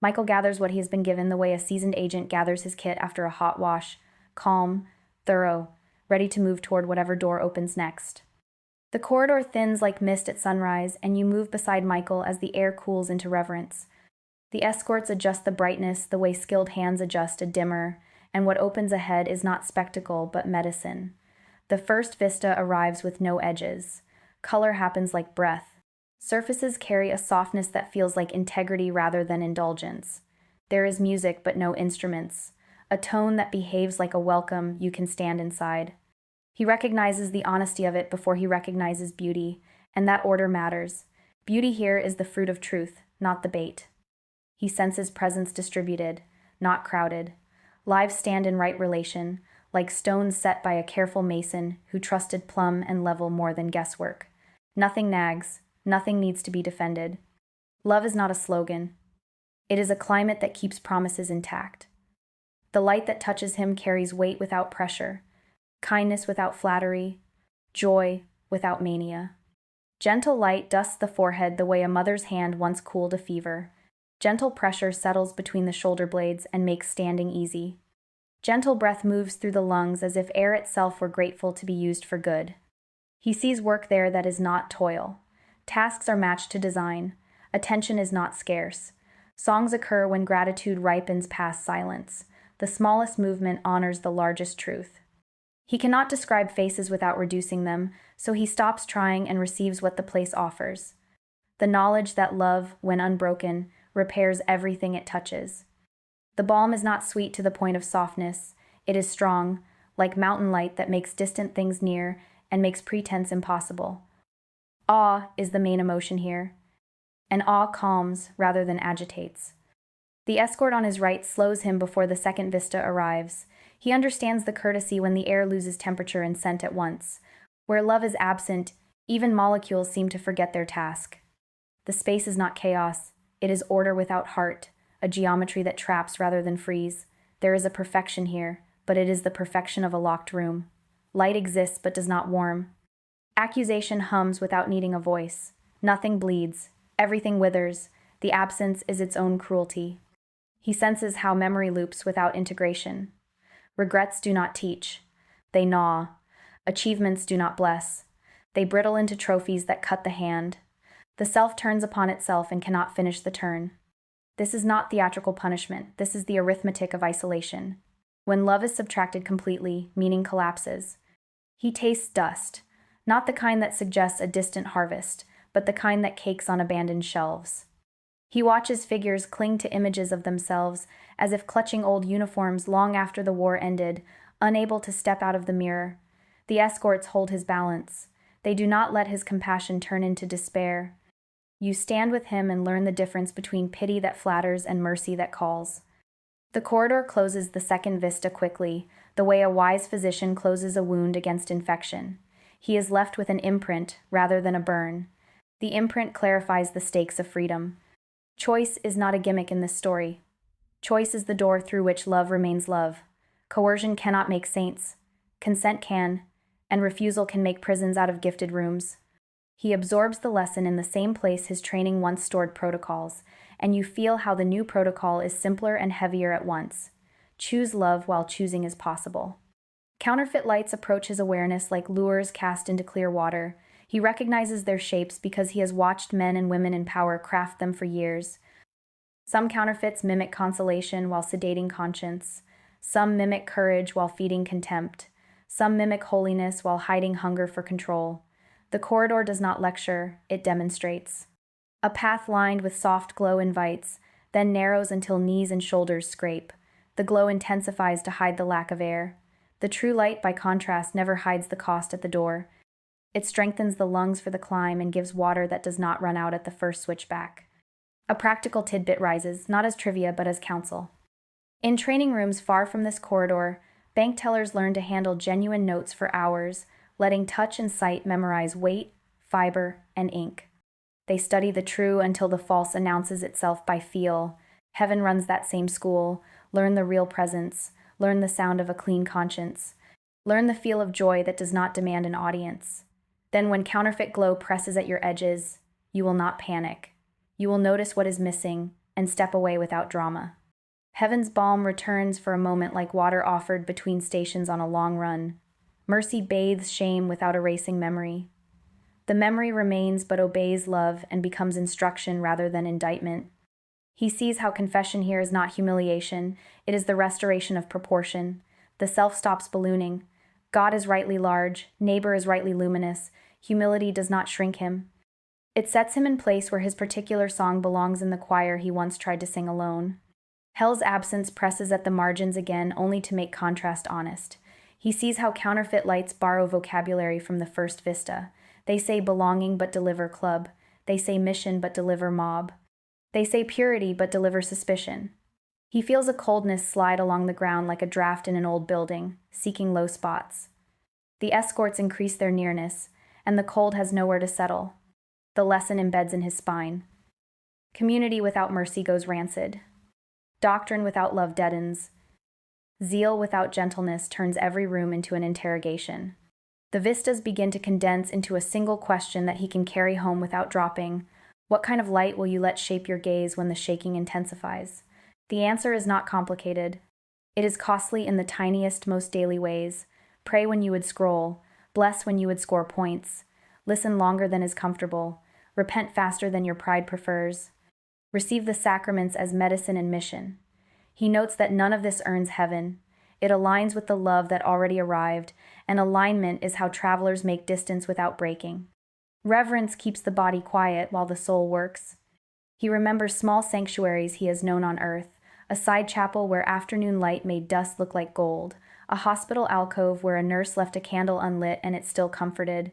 Michael gathers what he has been given the way a seasoned agent gathers his kit after a hot wash, calm, thorough, ready to move toward whatever door opens next. The corridor thins like mist at sunrise, and you move beside Michael as the air cools into reverence. The escorts adjust the brightness the way skilled hands adjust a dimmer, and what opens ahead is not spectacle but medicine. The first vista arrives with no edges. Color happens like breath. Surfaces carry a softness that feels like integrity rather than indulgence. There is music but no instruments, a tone that behaves like a welcome you can stand inside. He recognizes the honesty of it before he recognizes beauty, and that order matters. Beauty here is the fruit of truth, not the bait. He senses presence distributed, not crowded. Lives stand in right relation, like stones set by a careful mason who trusted plumb and level more than guesswork. Nothing nags, nothing needs to be defended. Love is not a slogan. It is a climate that keeps promises intact. The light that touches him carries weight without pressure, kindness without flattery, joy without mania. Gentle light dusts the forehead the way a mother's hand once cooled a fever. Gentle pressure settles between the shoulder blades and makes standing easy. Gentle breath moves through the lungs as if air itself were grateful to be used for good. He sees work there that is not toil. Tasks are matched to design. Attention is not scarce. Songs occur when gratitude ripens past silence. The smallest movement honors the largest truth. He cannot describe faces without reducing them, so he stops trying and receives what the place offers. The knowledge that love, when unbroken, repairs everything it touches. The balm is not sweet to the point of softness. It is strong, like mountain light that makes distant things near and makes pretense impossible. Awe is the main emotion here, and awe calms rather than agitates. The escort on his right slows him before the second vista arrives. He understands the courtesy when the air loses temperature and scent at once. Where love is absent, even molecules seem to forget their task. The space is not chaos. It is order without heart, a geometry that traps rather than frees. There is a perfection here, but it is the perfection of a locked room. Light exists but does not warm. Accusation hums without needing a voice. Nothing bleeds. Everything withers. The absence is its own cruelty. He senses how memory loops without integration. Regrets do not teach. They gnaw. Achievements do not bless. They brittle into trophies that cut the hand. The self turns upon itself and cannot finish the turn. This is not theatrical punishment. This is the arithmetic of isolation. When love is subtracted completely, meaning collapses. He tastes dust, not the kind that suggests a distant harvest, but the kind that cakes on abandoned shelves. He watches figures cling to images of themselves as if clutching old uniforms long after the war ended, unable to step out of the mirror. The escorts hold his balance. They do not let his compassion turn into despair. You stand with him and learn the difference between pity that flatters and mercy that calls. The corridor closes the second vista quickly, the way a wise physician closes a wound against infection. He is left with an imprint rather than a burn. The imprint clarifies the stakes of freedom. Choice is not a gimmick in this story. Choice is the door through which love remains love. Coercion cannot make saints. Consent can, and refusal can make prisons out of gifted rooms. He absorbs the lesson in the same place his training once stored protocols, and you feel how the new protocol is simpler and heavier at once. Choose love while choosing is possible. Counterfeit lights approach his awareness like lures cast into clear water. He recognizes their shapes because he has watched men and women in power craft them for years. Some counterfeits mimic consolation while sedating conscience. Some mimic courage while feeding contempt. Some mimic holiness while hiding hunger for control. The corridor does not lecture, it demonstrates. A path lined with soft glow invites, then narrows until knees and shoulders scrape. The glow intensifies to hide the lack of air. The true light, by contrast, never hides the cost at the door. It strengthens the lungs for the climb and gives water that does not run out at the first switchback. A practical tidbit rises, not as trivia but as counsel. In training rooms far from this corridor, bank tellers learn to handle genuine notes for hours, letting touch and sight memorize weight, fiber, and ink. They study the true until the false announces itself by feel. Heaven runs that same school. Learn the real presence. Learn the sound of a clean conscience. Learn the feel of joy that does not demand an audience. Then when counterfeit glow presses at your edges, you will not panic. You will notice what is missing and step away without drama. Heaven's balm returns for a moment like water offered between stations on a long run. Mercy bathes shame without erasing memory. The memory remains but obeys love and becomes instruction rather than indictment. He sees how confession here is not humiliation, it is the restoration of proportion. The self stops ballooning. God is rightly large, neighbor is rightly luminous, humility does not shrink him. It sets him in place where his particular song belongs in the choir he once tried to sing alone. Hell's absence presses at the margins again only to make contrast honest. He sees how counterfeit lights borrow vocabulary from the first vista. They say belonging but deliver club. They say mission but deliver mob. They say purity but deliver suspicion. He feels a coldness slide along the ground like a draft in an old building, seeking low spots. The escorts increase their nearness, and the cold has nowhere to settle. The lesson embeds in his spine. Community without mercy goes rancid. Doctrine without love deadens. Zeal without gentleness turns every room into an interrogation. The vistas begin to condense into a single question that he can carry home without dropping. What kind of light will you let shape your gaze when the shaking intensifies? The answer is not complicated. It is costly in the tiniest, most daily ways. Pray when you would scroll. Bless when you would score points. Listen longer than is comfortable. Repent faster than your pride prefers. Receive the sacraments as medicine and mission. He notes that none of this earns heaven. It aligns with the love that already arrived, and alignment is how travelers make distance without breaking. Reverence keeps the body quiet while the soul works. He remembers small sanctuaries he has known on earth, a side chapel where afternoon light made dust look like gold, a hospital alcove where a nurse left a candle unlit and it still comforted,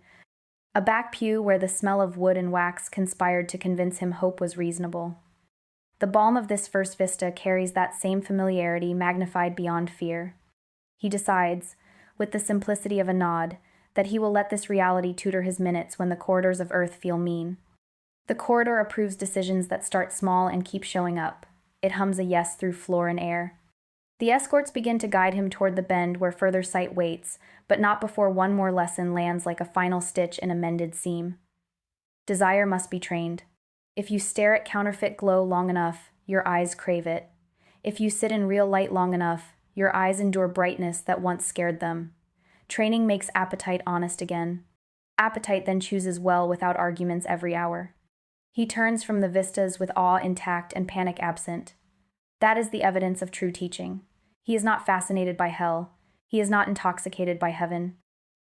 a back pew where the smell of wood and wax conspired to convince him hope was reasonable. The balm of this first vista carries that same familiarity magnified beyond fear. He decides, with the simplicity of a nod, that he will let this reality tutor his minutes when the corridors of earth feel mean. The corridor approves decisions that start small and keep showing up. It hums a yes through floor and air. The escorts begin to guide him toward the bend where further sight waits, but not before one more lesson lands like a final stitch in a mended seam. Desire must be trained. If you stare at counterfeit glow long enough, your eyes crave it. If you sit in real light long enough, your eyes endure brightness that once scared them. Training makes appetite honest again. Appetite then chooses well without arguments every hour. He turns from the vistas with awe intact and panic absent. That is the evidence of true teaching. He is not fascinated by hell. He is not intoxicated by heaven.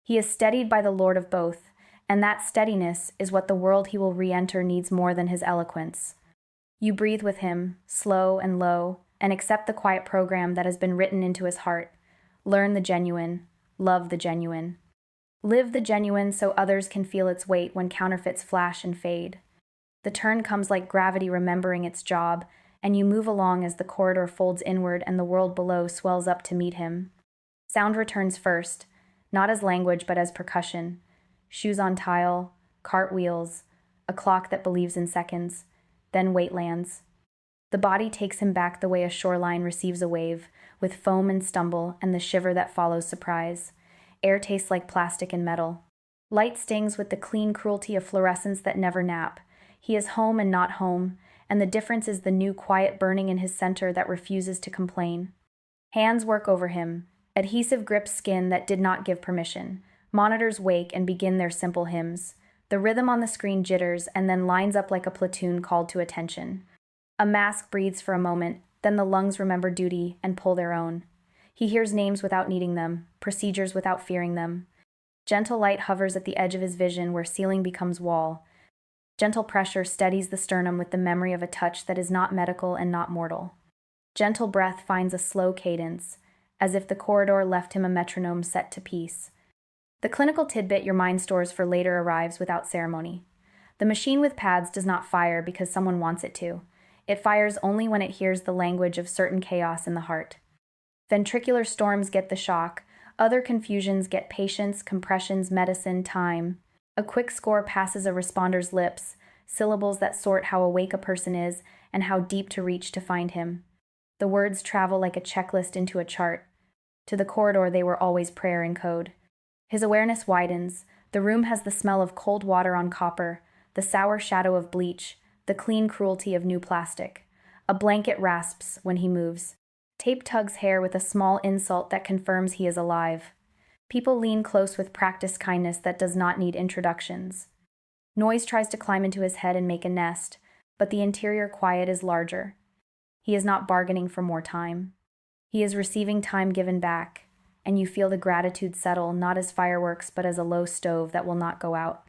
He is steadied by the Lord of both, and that steadiness is what the world he will re-enter needs more than his eloquence. You breathe with him, slow and low, and accept the quiet program that has been written into his heart. Learn the genuine. Love the genuine. Live the genuine so others can feel its weight when counterfeits flash and fade. The turn comes like gravity remembering its job, and you move along as the corridor folds inward and the world below swells up to meet him. Sound returns first, not as language but as percussion. Shoes on tile, cartwheels, a clock that believes in seconds, then weight lands. The body takes him back the way a shoreline receives a wave, with foam and stumble and the shiver that follows surprise. Air tastes like plastic and metal. Light stings with the clean cruelty of fluorescents that never nap. He is home and not home, and the difference is the new quiet burning in his center that refuses to complain. Hands work over him. Adhesive grips skin that did not give permission. Monitors wake and begin their simple hymns. The rhythm on the screen jitters and then lines up like a platoon called to attention. A mask breathes for a moment, then the lungs remember duty and pull their own. He hears names without needing them, procedures without fearing them. Gentle light hovers at the edge of his vision where ceiling becomes wall. Gentle pressure steadies the sternum with the memory of a touch that is not medical and not mortal. Gentle breath finds a slow cadence, as if the corridor left him a metronome set to piece. The clinical tidbit your mind stores for later arrives without ceremony. The machine with pads does not fire because someone wants it to. It fires only when it hears the language of certain chaos in the heart. Ventricular storms get the shock. Other confusions get patience, compressions, medicine, time. A quick score passes a responder's lips, syllables that sort how awake a person is and how deep to reach to find him. The words travel like a checklist into a chart. To the corridor they were always prayer in code. His awareness widens. The room has the smell of cold water on copper, the sour shadow of bleach, the clean cruelty of new plastic. A blanket rasps when he moves. Tape tugs hair with a small insult that confirms he is alive. People lean close with practiced kindness that does not need introductions. Noise tries to climb into his head and make a nest, but the interior quiet is larger. He is not bargaining for more time. He is receiving time given back, and you feel the gratitude settle not as fireworks but as a low stove that will not go out.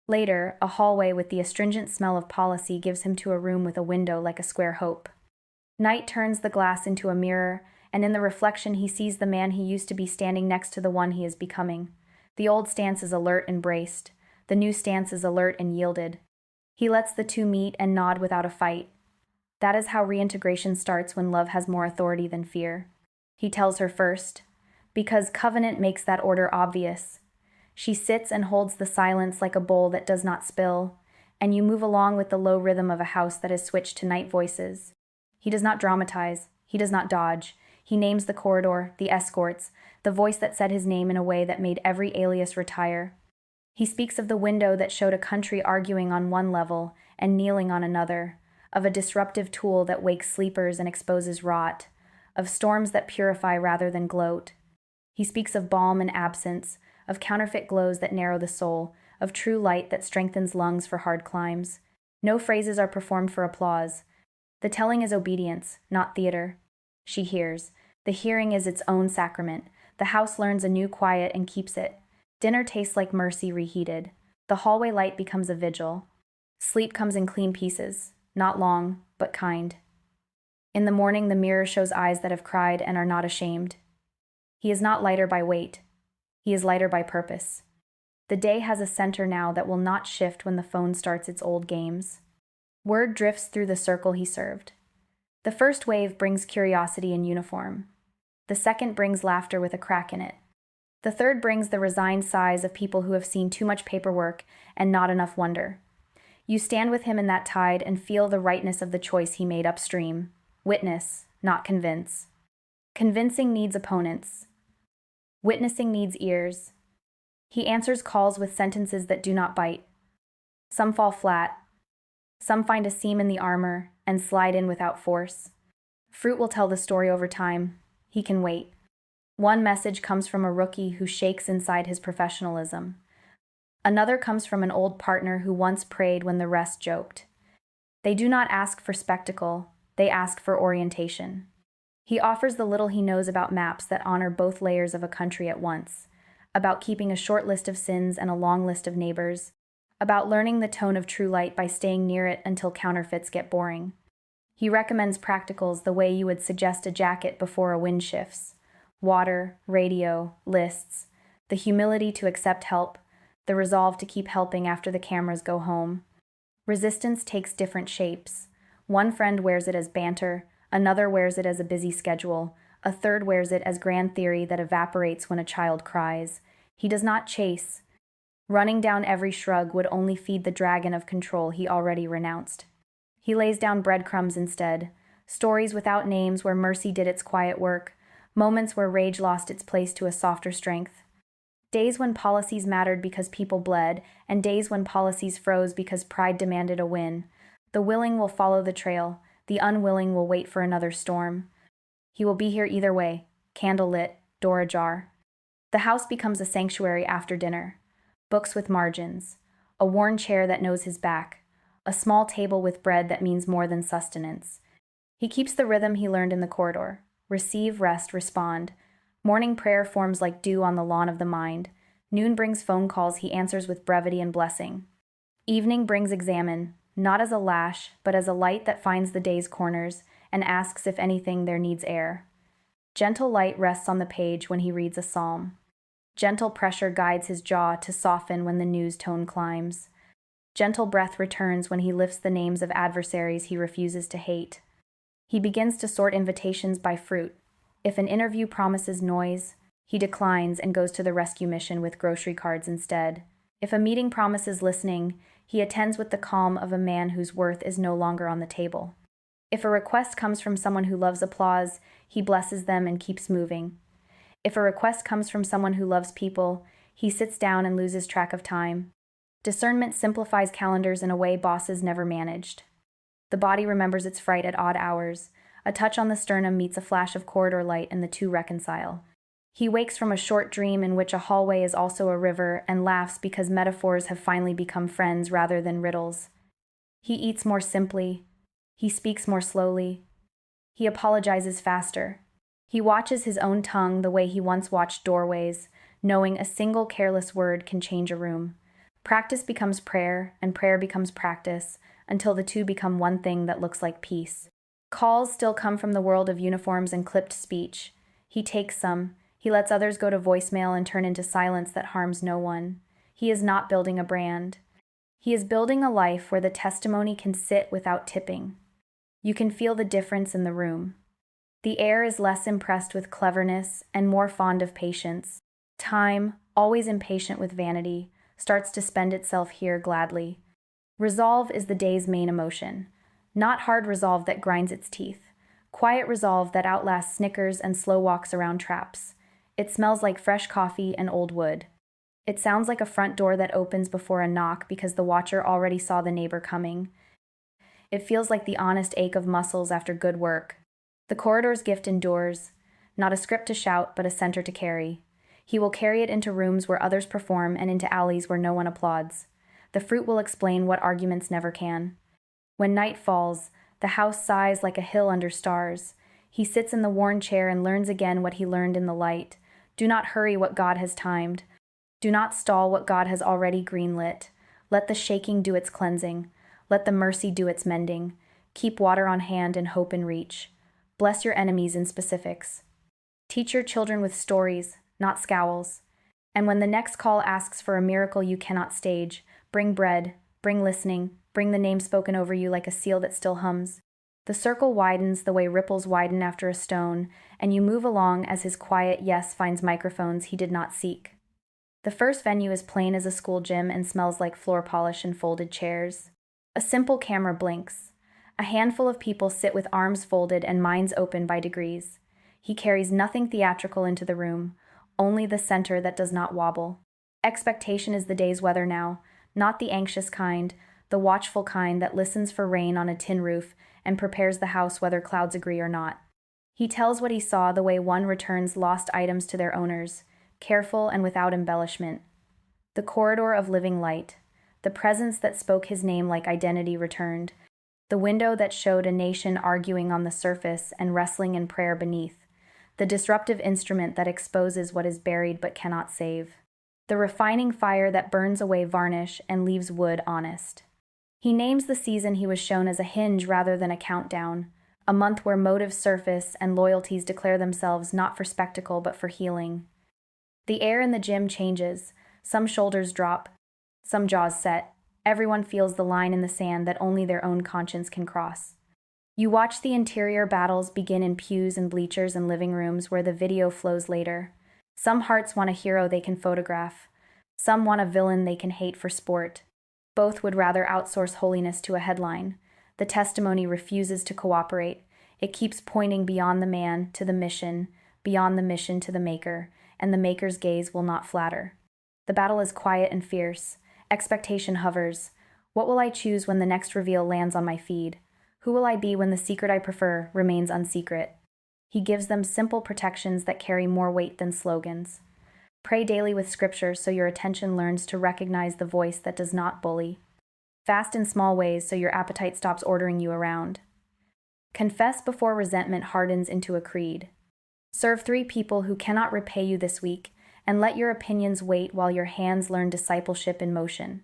Later, a hallway with the astringent smell of policy gives him to a room with a window like a square hope. Night turns the glass into a mirror, and in the reflection he sees the man he used to be standing next to the one he is becoming. The old stance is alert and braced. The new stance is alert and yielded. He lets the two meet and nod without a fight. That is how reintegration starts when love has more authority than fear. He tells her first, because covenant makes that order obvious. She sits and holds the silence like a bowl that does not spill, and you move along with the low rhythm of a house that is switched to night voices. He does not dramatize. He does not dodge. He names the corridor, the escorts, the voice that said his name in a way that made every alias retire. He speaks of the window that showed a country arguing on one level and kneeling on another, of a disruptive tool that wakes sleepers and exposes rot, of storms that purify rather than gloat. He speaks of balm and absence, of counterfeit glows that narrow the soul, of true light that strengthens lungs for hard climbs. No phrases are performed for applause. The telling is obedience, not theater. She hears. The hearing is its own sacrament. The house learns a new quiet and keeps it. Dinner tastes like mercy reheated. The hallway light becomes a vigil. Sleep comes in clean pieces, not long, but kind. In the morning, the mirror shows eyes that have cried and are not ashamed. He is not lighter by weight. He is lighter by purpose. The day has a center now that will not shift when the phone starts its old games. Word drifts through the circle he served. The first wave brings curiosity in uniform. The second brings laughter with a crack in it. The third brings the resigned sighs of people who have seen too much paperwork and not enough wonder. You stand with him in that tide and feel the rightness of the choice he made upstream. Witness, not convince. Convincing needs opponents. Witnessing needs ears. He answers calls with sentences that do not bite. Some fall flat. Some find a seam in the armor and slide in without force. Fruit will tell the story over time. He can wait. One message comes from a rookie who shakes inside his professionalism. Another comes from an old partner who once prayed when the rest joked. They do not ask for spectacle, they ask for orientation. He offers the little he knows about maps that honor both layers of a country at once, about keeping a short list of sins and a long list of neighbors, about learning the tone of true light by staying near it until counterfeits get boring. He recommends practicals the way you would suggest a jacket before a wind shifts. Water, radio, lists, the humility to accept help, the resolve to keep helping after the cameras go home. Resistance takes different shapes. One friend wears it as banter, another wears it as a busy schedule, a third wears it as grand theory that evaporates when a child cries. He does not chase. Running down every shrug would only feed the dragon of control he already renounced. He lays down breadcrumbs instead, stories without names where mercy did its quiet work, moments where rage lost its place to a softer strength. Days when policies mattered because people bled, and days when policies froze because pride demanded a win. The willing will follow the trail, the unwilling will wait for another storm. He will be here either way, candle lit, door ajar. The house becomes a sanctuary after dinner. Books with margins, a worn chair that knows his back, a small table with bread that means more than sustenance. He keeps the rhythm he learned in the corridor. Receive, rest, respond. Morning prayer forms like dew on the lawn of the mind. Noon brings phone calls he answers with brevity and blessing. Evening brings examine, not as a lash, but as a light that finds the day's corners and asks if anything there needs air. Gentle light rests on the page when he reads a psalm. Gentle pressure guides his jaw to soften when the news tone climbs. Gentle breath returns when he lifts the names of adversaries he refuses to hate. He begins to sort invitations by fruit. If an interview promises noise, he declines and goes to the rescue mission with grocery cards instead. If a meeting promises listening, he attends with the calm of a man whose worth is no longer on the table. If a request comes from someone who loves applause, he blesses them and keeps moving. If a request comes from someone who loves people, he sits down and loses track of time. Discernment simplifies calendars in a way bosses never managed. The body remembers its fright at odd hours. A touch on the sternum meets a flash of corridor light and the two reconcile. He wakes from a short dream in which a hallway is also a river and laughs because metaphors have finally become friends rather than riddles. He eats more simply. He speaks more slowly. He apologizes faster. He watches his own tongue the way he once watched doorways, knowing a single careless word can change a room. Practice becomes prayer, and prayer becomes practice, until the two become one thing that looks like peace. Calls still come from the world of uniforms and clipped speech. He takes some. He lets others go to voicemail and turn into silence that harms no one. He is not building a brand. He is building a life where the testimony can sit without tipping. You can feel the difference in the room. The air is less impressed with cleverness and more fond of patience. Time, always impatient with vanity, starts to spend itself here gladly. Resolve is the day's main emotion. Not hard resolve that grinds its teeth. Quiet resolve that outlasts snickers and slow walks around traps. It smells like fresh coffee and old wood. It sounds like a front door that opens before a knock because the watcher already saw the neighbor coming. It feels like the honest ache of muscles after good work. The corridor's gift endures, not a script to shout, but a center to carry. He will carry it into rooms where others perform and into alleys where no one applauds. The fruit will explain what arguments never can. When night falls, the house sighs like a hill under stars. He sits in the worn chair and learns again what he learned in the light. Do not hurry what God has timed. Do not stall what God has already greenlit. Let the shaking do its cleansing. Let the mercy do its mending. Keep water on hand and hope in reach. Bless your enemies in specifics. Teach your children with stories, not scowls. And when the next call asks for a miracle you cannot stage, bring bread, bring listening, bring the name spoken over you like a seal that still hums. The circle widens the way ripples widen after a stone, and you move along as his quiet yes finds microphones he did not seek. The first venue is plain as a school gym and smells like floor polish and folded chairs. A simple camera blinks. A handful of people sit with arms folded and minds open by degrees. He carries nothing theatrical into the room, only the center that does not wobble. Expectation is the day's weather now, not the anxious kind, the watchful kind that listens for rain on a tin roof and prepares the house whether clouds agree or not. He tells what he saw the way one returns lost items to their owners, careful and without embellishment. The corridor of living light, the presence that spoke his name like identity returned, the window that showed a nation arguing on the surface and wrestling in prayer beneath, the disruptive instrument that exposes what is buried but cannot save, the refining fire that burns away varnish and leaves wood honest. He names the season he was shown as a hinge rather than a countdown, a month where motives surface and loyalties declare themselves not for spectacle but for healing. The air in the gym changes, some shoulders drop, some jaws set. Everyone feels the line in the sand that only their own conscience can cross. You watch the interior battles begin in pews and bleachers and living rooms where the video flows later. Some hearts want a hero they can photograph. Some want a villain they can hate for sport. Both would rather outsource holiness to a headline. The testimony refuses to cooperate. It keeps pointing beyond the man to the mission, beyond the mission to the maker, and the maker's gaze will not flatter. The battle is quiet and fierce. Expectation hovers. What will I choose when the next reveal lands on my feed? Who will I be when the secret I prefer remains unsecret? He gives them simple protections that carry more weight than slogans. Pray daily with scripture so your attention learns to recognize the voice that does not bully. Fast in small ways so your appetite stops ordering you around. Confess before resentment hardens into a creed. Serve 3 people who cannot repay you this week, and let your opinions wait while your hands learn discipleship in motion.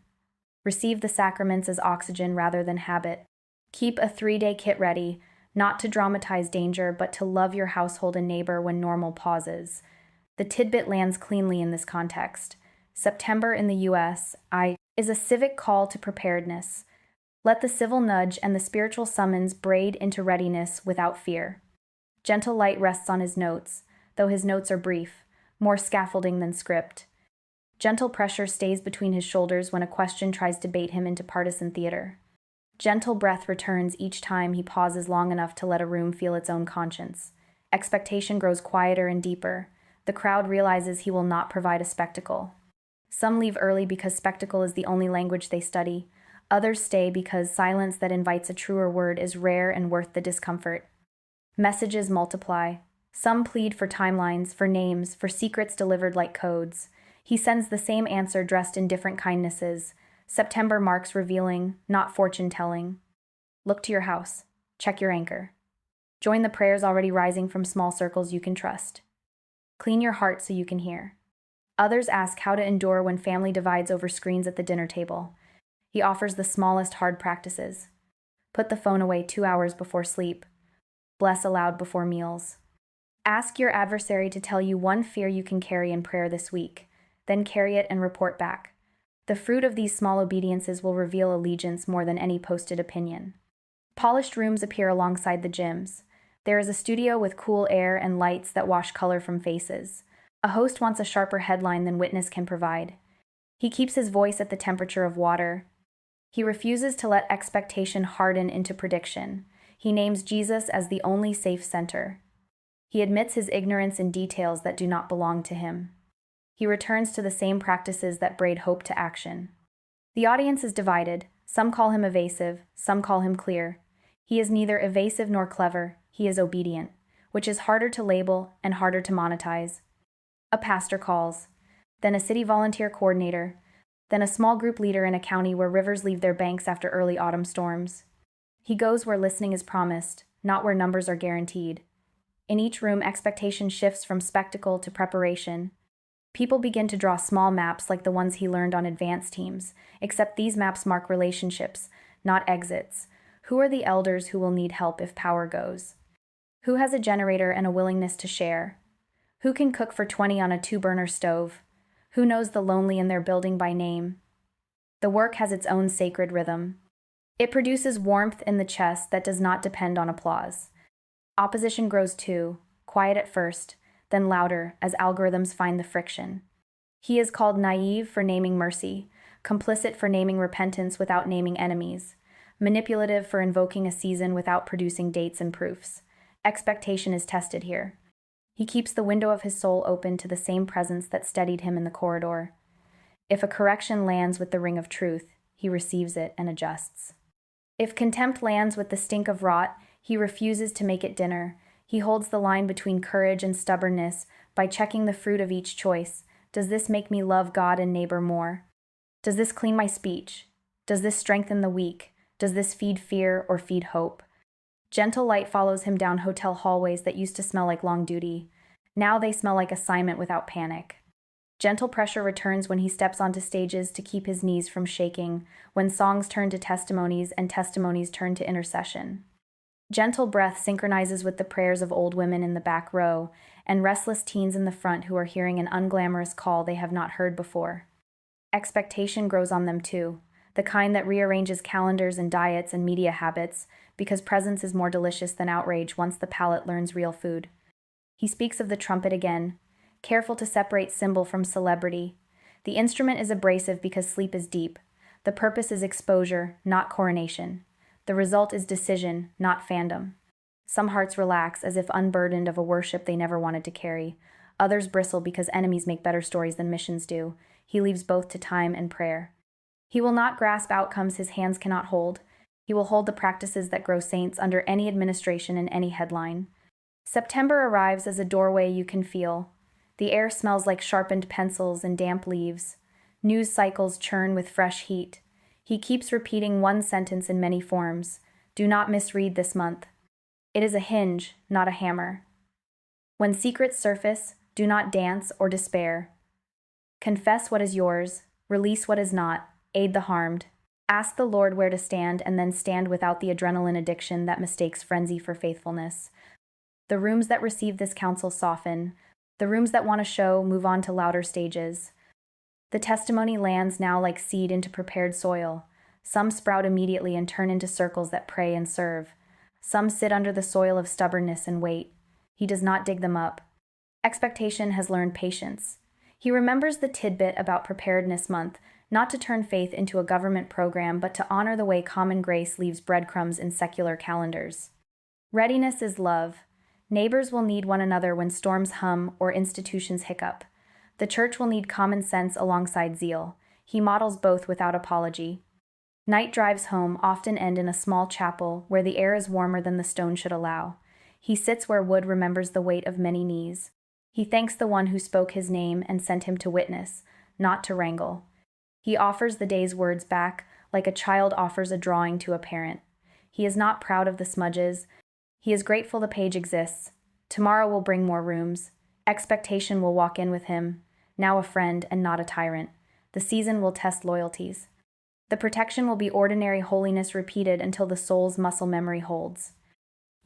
Receive the sacraments as oxygen rather than habit. Keep a 3-day kit ready, not to dramatize danger, but to love your household and neighbor when normal pauses. The tidbit lands cleanly in this context. September in the U.S. is a civic call to preparedness. Let the civil nudge and the spiritual summons braid into readiness without fear. Gentle light rests on his notes, though his notes are brief, more scaffolding than script. Gentle pressure stays between his shoulders when a question tries to bait him into partisan theater. Gentle breath returns each time he pauses long enough to let a room feel its own conscience. Expectation grows quieter and deeper. The crowd realizes he will not provide a spectacle. Some leave early because spectacle is the only language they study. Others stay because silence that invites a truer word is rare and worth the discomfort. Messages multiply. Some plead for timelines, for names, for secrets delivered like codes. He sends the same answer dressed in different kindnesses. September marks revealing, not fortune-telling. Look to your house. Check your anchor. Join the prayers already rising from small circles you can trust. Clean your heart so you can hear. Others ask how to endure when family divides over screens at the dinner table. He offers the smallest hard practices. Put the phone away 2 hours before sleep. Bless aloud before meals. Ask your adversary to tell you one fear you can carry in prayer this week. Then carry it and report back. The fruit of these small obediences will reveal allegiance more than any posted opinion. Polished rooms appear alongside the gyms. There is a studio with cool air and lights that wash color from faces. A host wants a sharper headline than witness can provide. He keeps his voice at the temperature of water. He refuses to let expectation harden into prediction. He names Jesus as the only safe center. He admits his ignorance in details that do not belong to him. He returns to the same practices that braid hope to action. The audience is divided. Some call him evasive, some call him clear. He is neither evasive nor clever, he is obedient, which is harder to label and harder to monetize. A pastor calls, then a city volunteer coordinator, then a small group leader in a county where rivers leave their banks after early autumn storms. He goes where listening is promised, not where numbers are guaranteed. In each room, expectation shifts from spectacle to preparation. People begin to draw small maps like the ones he learned on advanced teams, except these maps mark relationships, not exits. Who are the elders who will need help if power goes? Who has a generator and a willingness to share? Who can cook for 20 on a 2-burner stove? Who knows the lonely in their building by name? The work has its own sacred rhythm. It produces warmth in the chest that does not depend on applause. Opposition grows too, quiet at first, then louder as algorithms find the friction. He is called naive for naming mercy, complicit for naming repentance without naming enemies, manipulative for invoking a season without producing dates and proofs. Expectation is tested here. He keeps the window of his soul open to the same presence that steadied him in the corridor. If a correction lands with the ring of truth, he receives it and adjusts. If contempt lands with the stink of rot, he refuses to make it dinner. He holds the line between courage and stubbornness by checking the fruit of each choice. Does this make me love God and neighbor more? Does this clean my speech? Does this strengthen the weak? Does this feed fear or feed hope? Gentle light follows him down hotel hallways that used to smell like long duty. Now they smell like assignment without panic. Gentle pressure returns when he steps onto stages to keep his knees from shaking, when songs turn to testimonies and testimonies turn to intercession. Gentle breath synchronizes with the prayers of old women in the back row and restless teens in the front who are hearing an unglamorous call they have not heard before. Expectation grows on them too, the kind that rearranges calendars and diets and media habits, because presence is more delicious than outrage once the palate learns real food. He speaks of the trumpet again, careful to separate symbol from celebrity. The instrument is abrasive because sleep is deep. The purpose is exposure, not coronation. The result is decision, not fandom. Some hearts relax as if unburdened of a worship they never wanted to carry. Others bristle because enemies make better stories than missions do. He leaves both to time and prayer. He will not grasp outcomes his hands cannot hold. He will hold the practices that grow saints under any administration and any headline. September arrives as a doorway you can feel. The air smells like sharpened pencils and damp leaves. News cycles churn with fresh heat. He keeps repeating one sentence in many forms. Do not misread this month. It is a hinge, not a hammer. When secrets surface, do not dance or despair. Confess what is yours, release what is not, aid the harmed. Ask the Lord where to stand and then stand without the adrenaline addiction that mistakes frenzy for faithfulness. The rooms that receive this counsel soften. The rooms that want to show move on to louder stages. The testimony lands now like seed into prepared soil. Some sprout immediately and turn into circles that pray and serve. Some sit under the soil of stubbornness and wait. He does not dig them up. Expectation has learned patience. He remembers the tidbit about Preparedness Month, not to turn faith into a government program, but to honor the way common grace leaves breadcrumbs in secular calendars. Readiness is love. Neighbors will need one another when storms hum or institutions hiccup. The church will need common sense alongside zeal. He models both without apology. Night drives home often end in a small chapel where the air is warmer than the stone should allow. He sits where wood remembers the weight of many knees. He thanks the one who spoke his name and sent him to witness, not to wrangle. He offers the day's words back like a child offers a drawing to a parent. He is not proud of the smudges. He is grateful the page exists. Tomorrow will bring more rooms. Expectation will walk in with him, now a friend and not a tyrant. The season will test loyalties. The protection will be ordinary holiness repeated until the soul's muscle memory holds.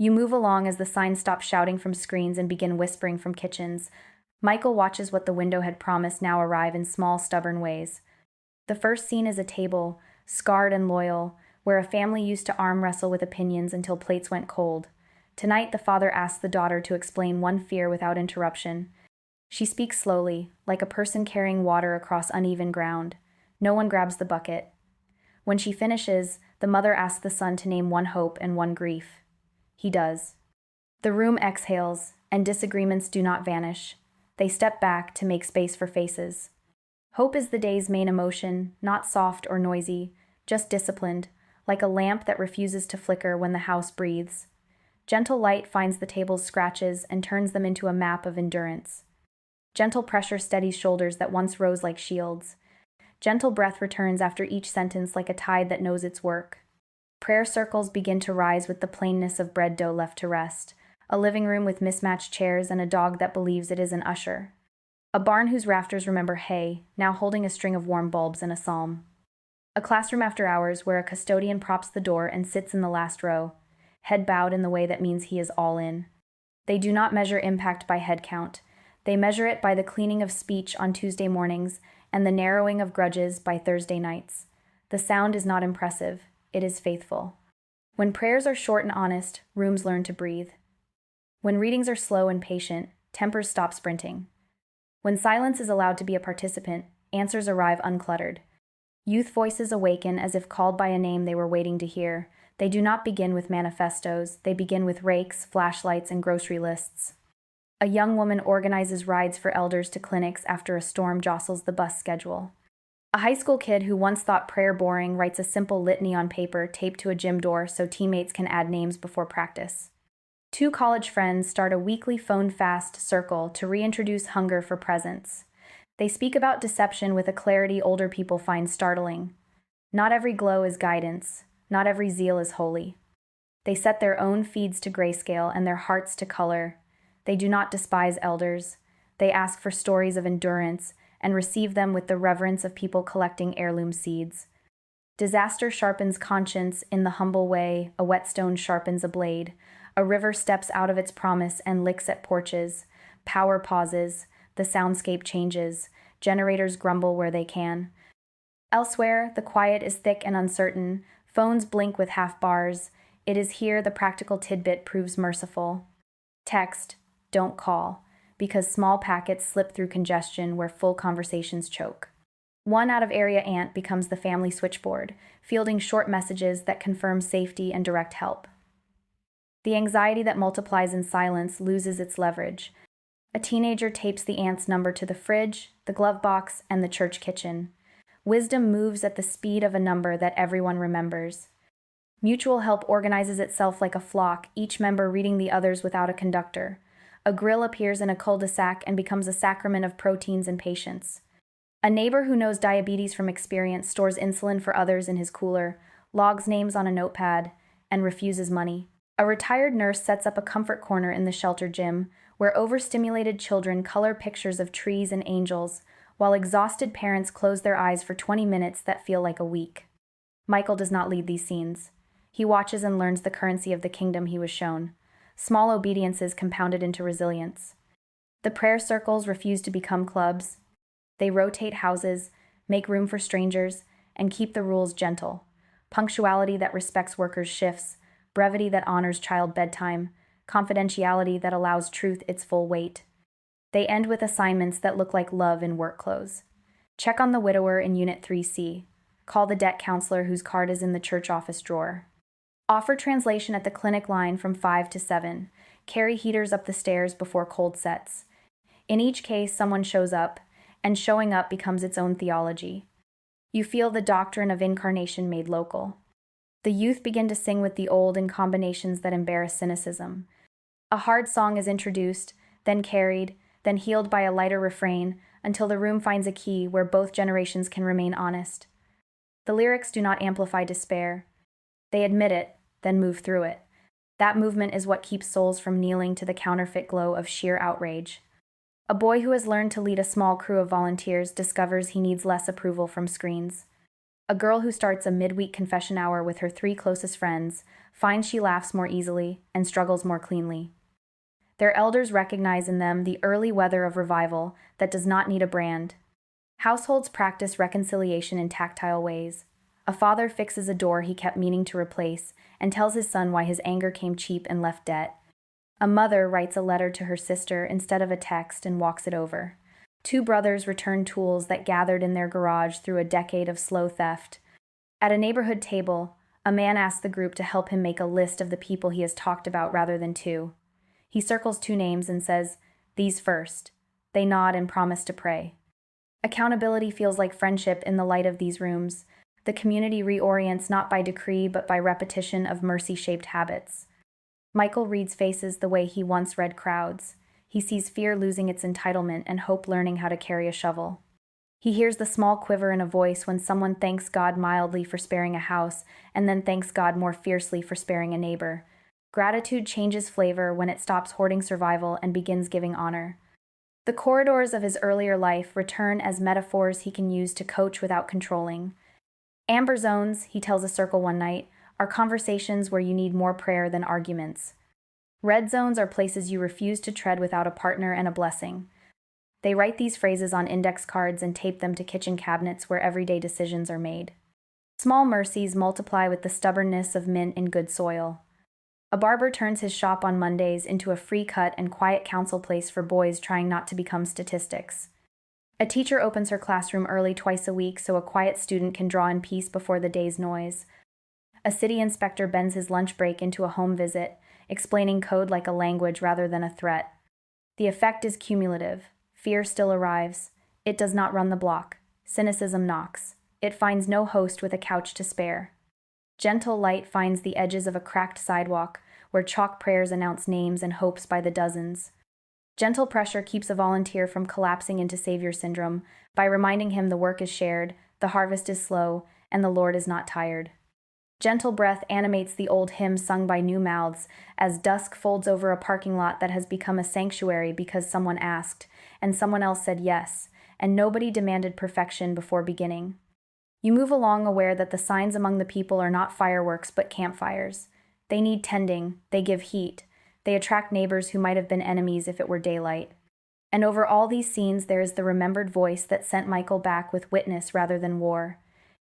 You move along as the signs stop shouting from screens and begin whispering from kitchens. Michael watches what the window had promised now arrive in small, stubborn ways. The first scene is a table, scarred and loyal, where a family used to arm wrestle with opinions until plates went cold. Tonight, the father asks the daughter to explain one fear without interruption. She speaks slowly, like a person carrying water across uneven ground. No one grabs the bucket. When she finishes, the mother asks the son to name one hope and one grief. He does. The room exhales, and disagreements do not vanish. They step back to make space for faces. Hope is the day's main emotion, not soft or noisy, just disciplined, like a lamp that refuses to flicker when the house breathes. Gentle light finds the table's scratches and turns them into a map of endurance. Gentle pressure steadies shoulders that once rose like shields. Gentle breath returns after each sentence like a tide that knows its work. Prayer circles begin to rise with the plainness of bread dough left to rest, a living room with mismatched chairs and a dog that believes it is an usher. A barn whose rafters remember hay, now holding a string of warm bulbs and a psalm. A classroom after hours where a custodian props the door and sits in the last row, head bowed in the way that means he is all in. They do not measure impact by head count. They measure it by the cleaning of speech on Tuesday mornings and the narrowing of grudges by Thursday nights. The sound is not impressive. It is faithful. When prayers are short and honest, rooms learn to breathe. When readings are slow and patient, tempers stop sprinting. When silence is allowed to be a participant, answers arrive uncluttered. Youth voices awaken as if called by a name they were waiting to hear. They do not begin with manifestos. They begin with rakes, flashlights, and grocery lists. A young woman organizes rides for elders to clinics after a storm jostles the bus schedule. A high school kid who once thought prayer boring writes a simple litany on paper taped to a gym door so teammates can add names before practice. Two college friends start a weekly phone-fast circle to reintroduce hunger for presence. They speak about deception with a clarity older people find startling. Not every glow is guidance. Not every zeal is holy. They set their own feeds to grayscale and their hearts to color. They do not despise elders. They ask for stories of endurance and receive them with the reverence of people collecting heirloom seeds. Disaster sharpens conscience in the humble way a whetstone sharpens a blade. A river steps out of its promise and licks at porches. Power pauses. The soundscape changes. Generators grumble where they can. Elsewhere, the quiet is thick and uncertain. Phones blink with half bars. It is here the practical tidbit proves merciful. Text, don't call, because small packets slip through congestion where full conversations choke. One out-of-area aunt becomes the family switchboard, fielding short messages that confirm safety and direct help. The anxiety that multiplies in silence loses its leverage. A teenager tapes the aunt's number to the fridge, the glove box, and the church kitchen. Wisdom moves at the speed of a number that everyone remembers. Mutual help organizes itself like a flock, each member reading the others without a conductor. A grill appears in a cul-de-sac and becomes a sacrament of proteins and patience. A neighbor who knows diabetes from experience stores insulin for others in his cooler, logs names on a notepad, and refuses money. A retired nurse sets up a comfort corner in the shelter gym, where overstimulated children color pictures of trees and angels, while exhausted parents close their eyes for 20 minutes that feel like a week. Michael does not lead these scenes. He watches and learns the currency of the kingdom he was shown. Small obediences compounded into resilience. The prayer circles refuse to become clubs. They rotate houses, make room for strangers, and keep the rules gentle. Punctuality that respects workers' shifts, brevity that honors child bedtime, confidentiality that allows truth its full weight. They end with assignments that look like love in work clothes. Check on the widower in Unit 3C. Call the debt counselor whose card is in the church office drawer. Offer translation at the clinic line from 5 to 7. Carry heaters up the stairs before cold sets. In each case, someone shows up, and showing up becomes its own theology. You feel the doctrine of incarnation made local. The youth begin to sing with the old in combinations that embarrass cynicism. A hard song is introduced, then carried, then healed by a lighter refrain, until the room finds a key where both generations can remain honest. The lyrics do not amplify despair. They admit it, then move through it. That movement is what keeps souls from kneeling to the counterfeit glow of sheer outrage. A boy who has learned to lead a small crew of volunteers discovers he needs less approval from screens. A girl who starts a midweek confession hour with her 3 closest friends finds she laughs more easily and struggles more cleanly. Their elders recognize in them the early weather of revival that does not need a brand. Households practice reconciliation in tactile ways. A father fixes a door he kept meaning to replace and tells his son why his anger came cheap and left debt. A mother writes a letter to her sister instead of a text and walks it over. 2 brothers return tools that gathered in their garage through a decade of slow theft. At a neighborhood table, a man asks the group to help him make a list of the people he has talked about rather than 2. He circles 2 names and says, "These first." They nod and promise to pray. Accountability feels like friendship in the light of these rooms. The community reorients not by decree but by repetition of mercy-shaped habits. Michael reads faces the way he once read crowds. He sees fear losing its entitlement and hope learning how to carry a shovel. He hears the small quiver in a voice when someone thanks God mildly for sparing a house and then thanks God more fiercely for sparing a neighbor. Gratitude changes flavor when it stops hoarding survival and begins giving honor. The corridors of his earlier life return as metaphors he can use to coach without controlling. Amber zones, he tells a circle one night, are conversations where you need more prayer than arguments. Red zones are places you refuse to tread without a partner and a blessing. They write these phrases on index cards and tape them to kitchen cabinets where everyday decisions are made. Small mercies multiply with the stubbornness of mint in good soil. A barber turns his shop on Mondays into a free cut and quiet counsel place for boys trying not to become statistics. A teacher opens her classroom early twice a week so a quiet student can draw in peace before the day's noise. A city inspector bends his lunch break into a home visit, explaining code like a language rather than a threat. The effect is cumulative. Fear still arrives. It does not run the block. Cynicism knocks. It finds no host with a couch to spare. Gentle light finds the edges of a cracked sidewalk where chalk prayers announce names and hopes by the dozens. Gentle pressure keeps a volunteer from collapsing into savior syndrome by reminding him the work is shared, the harvest is slow, and the Lord is not tired. Gentle breath animates the old hymn sung by new mouths as dusk folds over a parking lot that has become a sanctuary because someone asked, and someone else said yes, and nobody demanded perfection before beginning. You move along aware that the signs among the people are not fireworks but campfires. They need tending, they give heat, they attract neighbors who might have been enemies if it were daylight. And over all these scenes there is the remembered voice that sent Michael back with witness rather than war.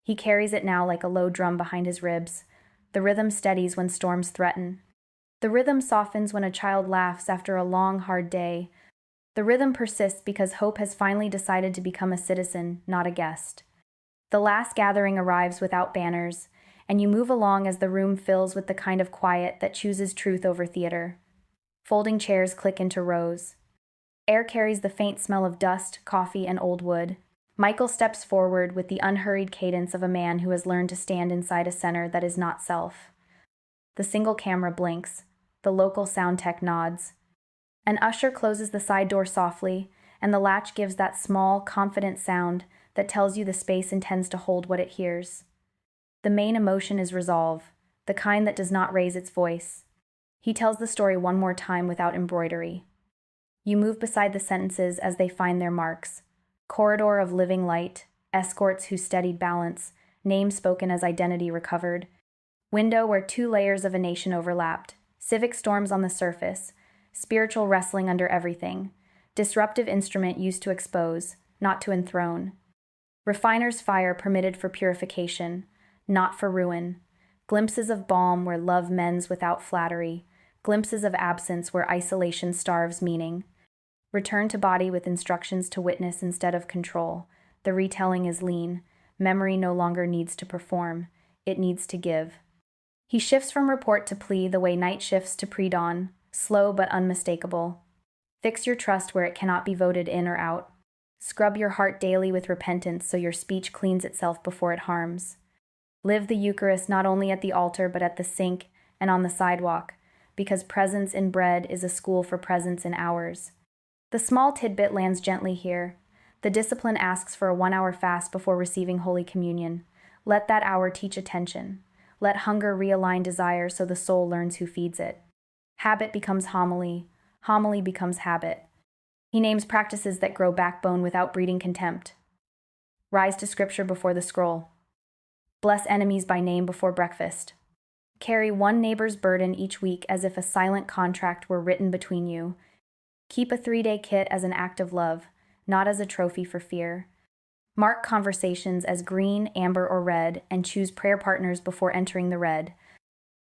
He carries it now like a low drum behind his ribs. The rhythm steadies when storms threaten. The rhythm softens when a child laughs after a long, hard day. The rhythm persists because hope has finally decided to become a citizen, not a guest. The last gathering arrives without banners, and you move along as the room fills with the kind of quiet that chooses truth over theater. Folding chairs click into rows. Air carries the faint smell of dust, coffee, and old wood. Michael steps forward with the unhurried cadence of a man who has learned to stand inside a center that is not self. The single camera blinks. The local sound tech nods. An usher closes the side door softly, and the latch gives that small, confident sound that tells you the space intends to hold what it hears. The main emotion is resolve, the kind that does not raise its voice. He tells the story one more time without embroidery. You move beside the sentences as they find their marks. Corridor of living light, escorts who steadied balance, name spoken as identity recovered. Window where 2 layers of a nation overlapped, civic storms on the surface, spiritual wrestling under everything, disruptive instrument used to expose, not to enthrone. Refiner's fire permitted for purification, not for ruin. Glimpses of balm where love mends without flattery. Glimpses of absence where isolation starves meaning. Return to body with instructions to witness instead of control. The retelling is lean. Memory no longer needs to perform. It needs to give. He shifts from report to plea the way night shifts to pre-dawn, slow but unmistakable. Fix your trust where it cannot be voted in or out. Scrub your heart daily with repentance so your speech cleans itself before it harms. Live the Eucharist not only at the altar but at the sink and on the sidewalk. because presence in bread is a school for presence in hours. The small tidbit lands gently here. The discipline asks for a 1-hour fast before receiving Holy Communion. Let that hour teach attention. Let hunger realign desire so the soul learns who feeds it. Habit becomes homily. Homily becomes habit. He names practices that grow backbone without breeding contempt. Rise to scripture before the scroll. Bless enemies by name before breakfast. Carry one neighbor's burden each week as if a silent contract were written between you. Keep a 3-day kit as an act of love, not as a trophy for fear. Mark conversations as green, amber, or red, and choose prayer partners before entering the red.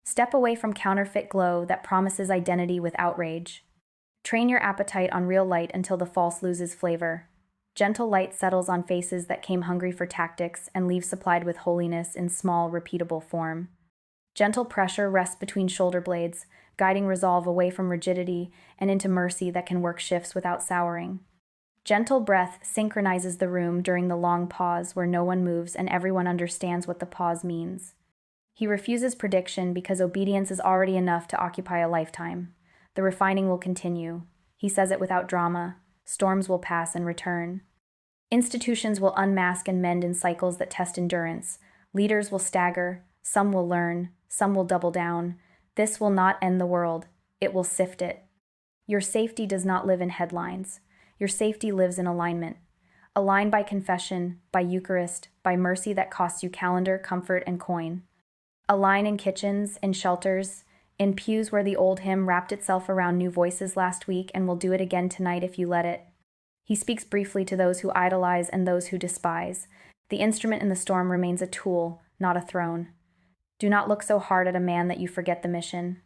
Step away from counterfeit glow that promises identity with outrage. Train your appetite on real light until the false loses flavor. Gentle light settles on faces that came hungry for tactics and leave supplied with holiness in small, repeatable form. Gentle pressure rests between shoulder blades, guiding resolve away from rigidity and into mercy that can work shifts without souring. Gentle breath synchronizes the room during the long pause where no one moves and everyone understands what the pause means. He refuses prediction because obedience is already enough to occupy a lifetime. The refining will continue. He says it without drama. Storms will pass and return. Institutions will unmask and mend in cycles that test endurance. Leaders will stagger. Some will learn. Some will double down. This will not end the world. It will sift it. Your safety does not live in headlines. Your safety lives in alignment. Aligned by confession, by Eucharist, by mercy that costs you calendar, comfort, and coin. Align in kitchens, in shelters, in pews where the old hymn wrapped itself around new voices last week and will do it again tonight if you let it. He speaks briefly to those who idolize and those who despise. The instrument in the storm remains a tool, not a throne. Do not look so hard at a man that you forget the mission.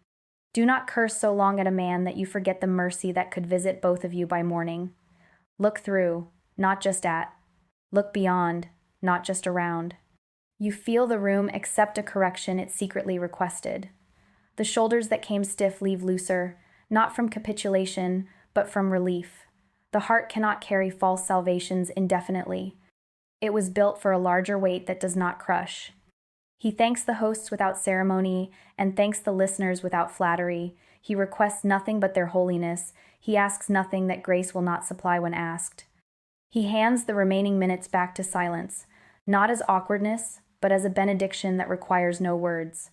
Do not curse so long at a man that you forget the mercy that could visit both of you by morning. Look through, not just at. Look beyond, not just around. You feel the room accept a correction it secretly requested. The shoulders that came stiff leave looser, not from capitulation, but from relief. The heart cannot carry false salvations indefinitely. It was built for a larger weight that does not crush. He thanks the hosts without ceremony and thanks the listeners without flattery. He requests nothing but their holiness. He asks nothing that grace will not supply when asked. He hands the remaining minutes back to silence, not as awkwardness, but as a benediction that requires no words.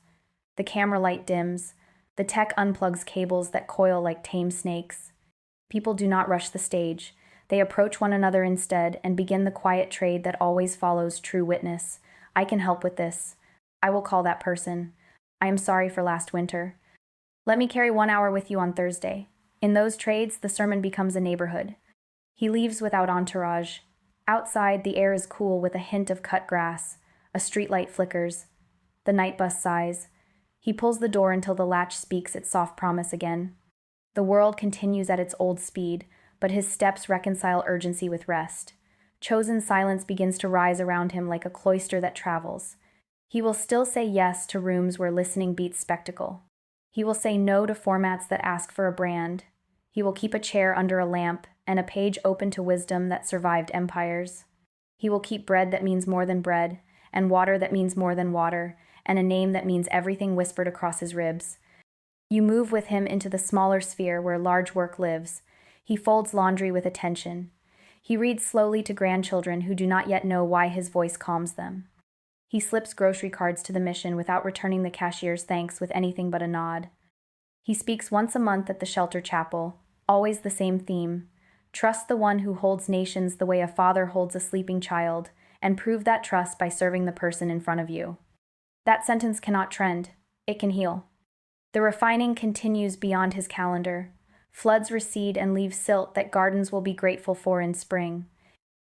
The camera light dims. The tech unplugs cables that coil like tame snakes. People do not rush the stage. They approach one another instead and begin the quiet trade that always follows true witness. I can help with this. I will call that person. I am sorry for last winter. Let me carry 1 hour with you on Thursday. In those trades, the sermon becomes a neighborhood. He leaves without entourage. Outside, the air is cool with a hint of cut grass. A streetlight flickers. The night bus sighs. He pulls the door until the latch speaks its soft promise again. The world continues at its old speed, but his steps reconcile urgency with rest. Chosen silence begins to rise around him like a cloister that travels. He will still say yes to rooms where listening beats spectacle. He will say no to formats that ask for a brand. He will keep a chair under a lamp and a page open to wisdom that survived empires. He will keep bread that means more than bread, and water that means more than water, and a name that means everything whispered across his ribs. You move with him into the smaller sphere where large work lives. He folds laundry with attention. He reads slowly to grandchildren who do not yet know why his voice calms them. He slips grocery cards to the mission without returning the cashier's thanks with anything but a nod. He speaks once a month at the shelter chapel, always the same theme. Trust the one who holds nations the way a father holds a sleeping child, and prove that trust by serving the person in front of you. That sentence cannot trend. It can heal. The refining continues beyond his calendar. Floods recede and leave silt that gardens will be grateful for in spring.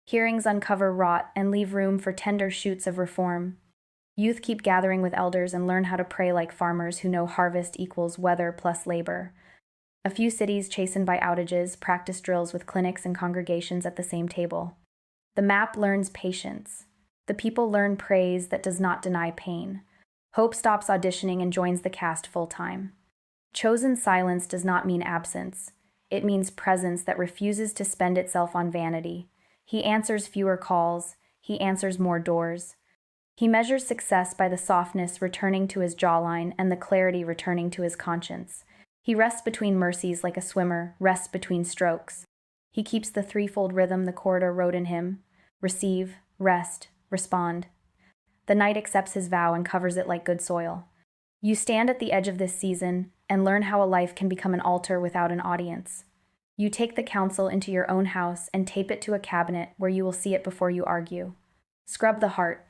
Hearings uncover rot and leave room for tender shoots of reform. Youth keep gathering with elders and learn how to pray like farmers who know harvest equals weather plus labor. A few cities, chastened by outages, practice drills with clinics and congregations at the same table. The map learns patience. The people learn praise that does not deny pain. Hope stops auditioning and joins the cast full-time. Chosen silence does not mean absence. It means presence that refuses to spend itself on vanity. He answers fewer calls. He answers more doors. He measures success by the softness returning to his jawline and the clarity returning to his conscience. He rests between mercies like a swimmer rests between strokes. He keeps the threefold rhythm the corridor wrote in him: receive, rest, respond. The night accepts his vow and covers it like good soil. You stand at the edge of this season and learn how a life can become an altar without an audience. You take the counsel into your own house and tape it to a cabinet where you will see it before you argue. Scrub the heart,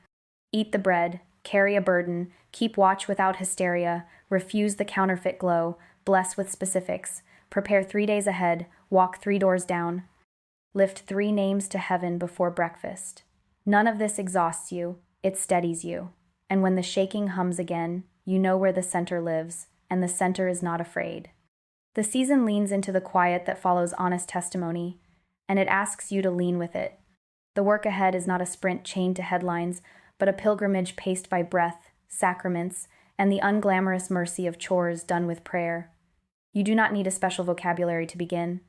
eat the bread, carry a burden, keep watch without hysteria, refuse the counterfeit glow, bless with specifics, prepare 3 days ahead, walk 3 doors down, lift 3 names to heaven before breakfast. None of this exhausts you, it steadies you. And when the shaking hums again, you know where the center lives, and the center is not afraid. The season leans into the quiet that follows honest testimony, and it asks you to lean with it. The work ahead is not a sprint chained to headlines, but a pilgrimage paced by breath, sacraments, and the unglamorous mercy of chores done with prayer. You do not need a special vocabulary to begin.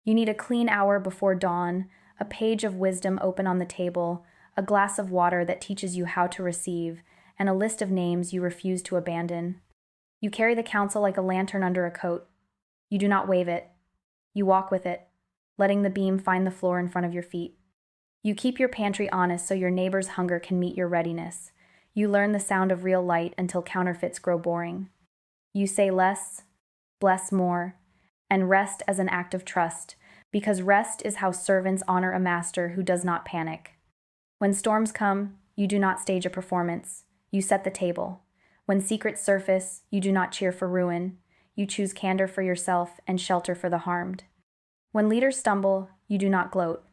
You need a clean hour before dawn, a page of wisdom open on the table, a glass of water that teaches you how to receive, and a list of names you refuse to abandon. You carry the counsel like a lantern under a coat. You do not wave it. You walk with it, letting the beam find the floor in front of your feet. You keep your pantry honest so your neighbor's hunger can meet your readiness. You learn the sound of real light until counterfeits grow boring. You say less, bless more, and rest as an act of trust, because rest is how servants honor a master who does not panic. When storms come, you do not stage a performance. You set the table. When secrets surface, you do not cheer for ruin. You choose candor for yourself and shelter for the harmed. When leaders stumble, you do not gloat.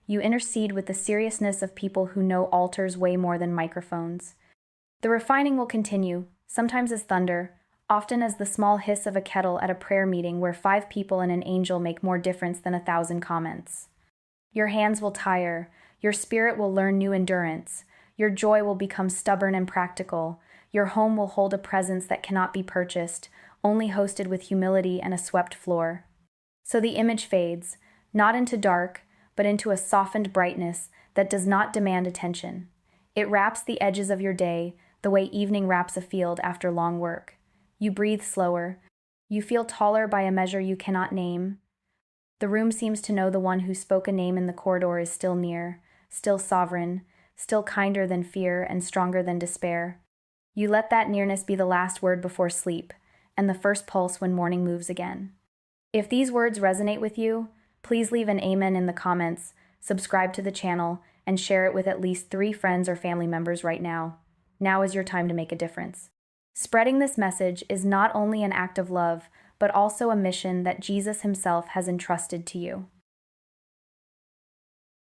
You intercede with the seriousness of people who know altars way more than microphones. The refining will continue, sometimes as thunder, often as the small hiss of a kettle at a prayer meeting where 5 people and an angel make more difference than 1,000 comments. Your hands will tire, your spirit will learn new endurance, your joy will become stubborn and practical, your home will hold a presence that cannot be purchased, only hosted with humility and a swept floor. So the image fades, not into dark, but into a softened brightness that does not demand attention. It wraps the edges of your day the way evening wraps a field after long work. You breathe slower. You feel taller by a measure you cannot name. The room seems to know the one who spoke a name in the corridor is still near, still sovereign, still kinder than fear and stronger than despair. You let that nearness be the last word before sleep, and the first pulse when morning moves again. If these words resonate with you, please leave an amen in the comments, subscribe to the channel, and share it with at least 3 friends or family members right now. Now is your time to make a difference. Spreading this message is not only an act of love, but also a mission that Jesus himself has entrusted to you.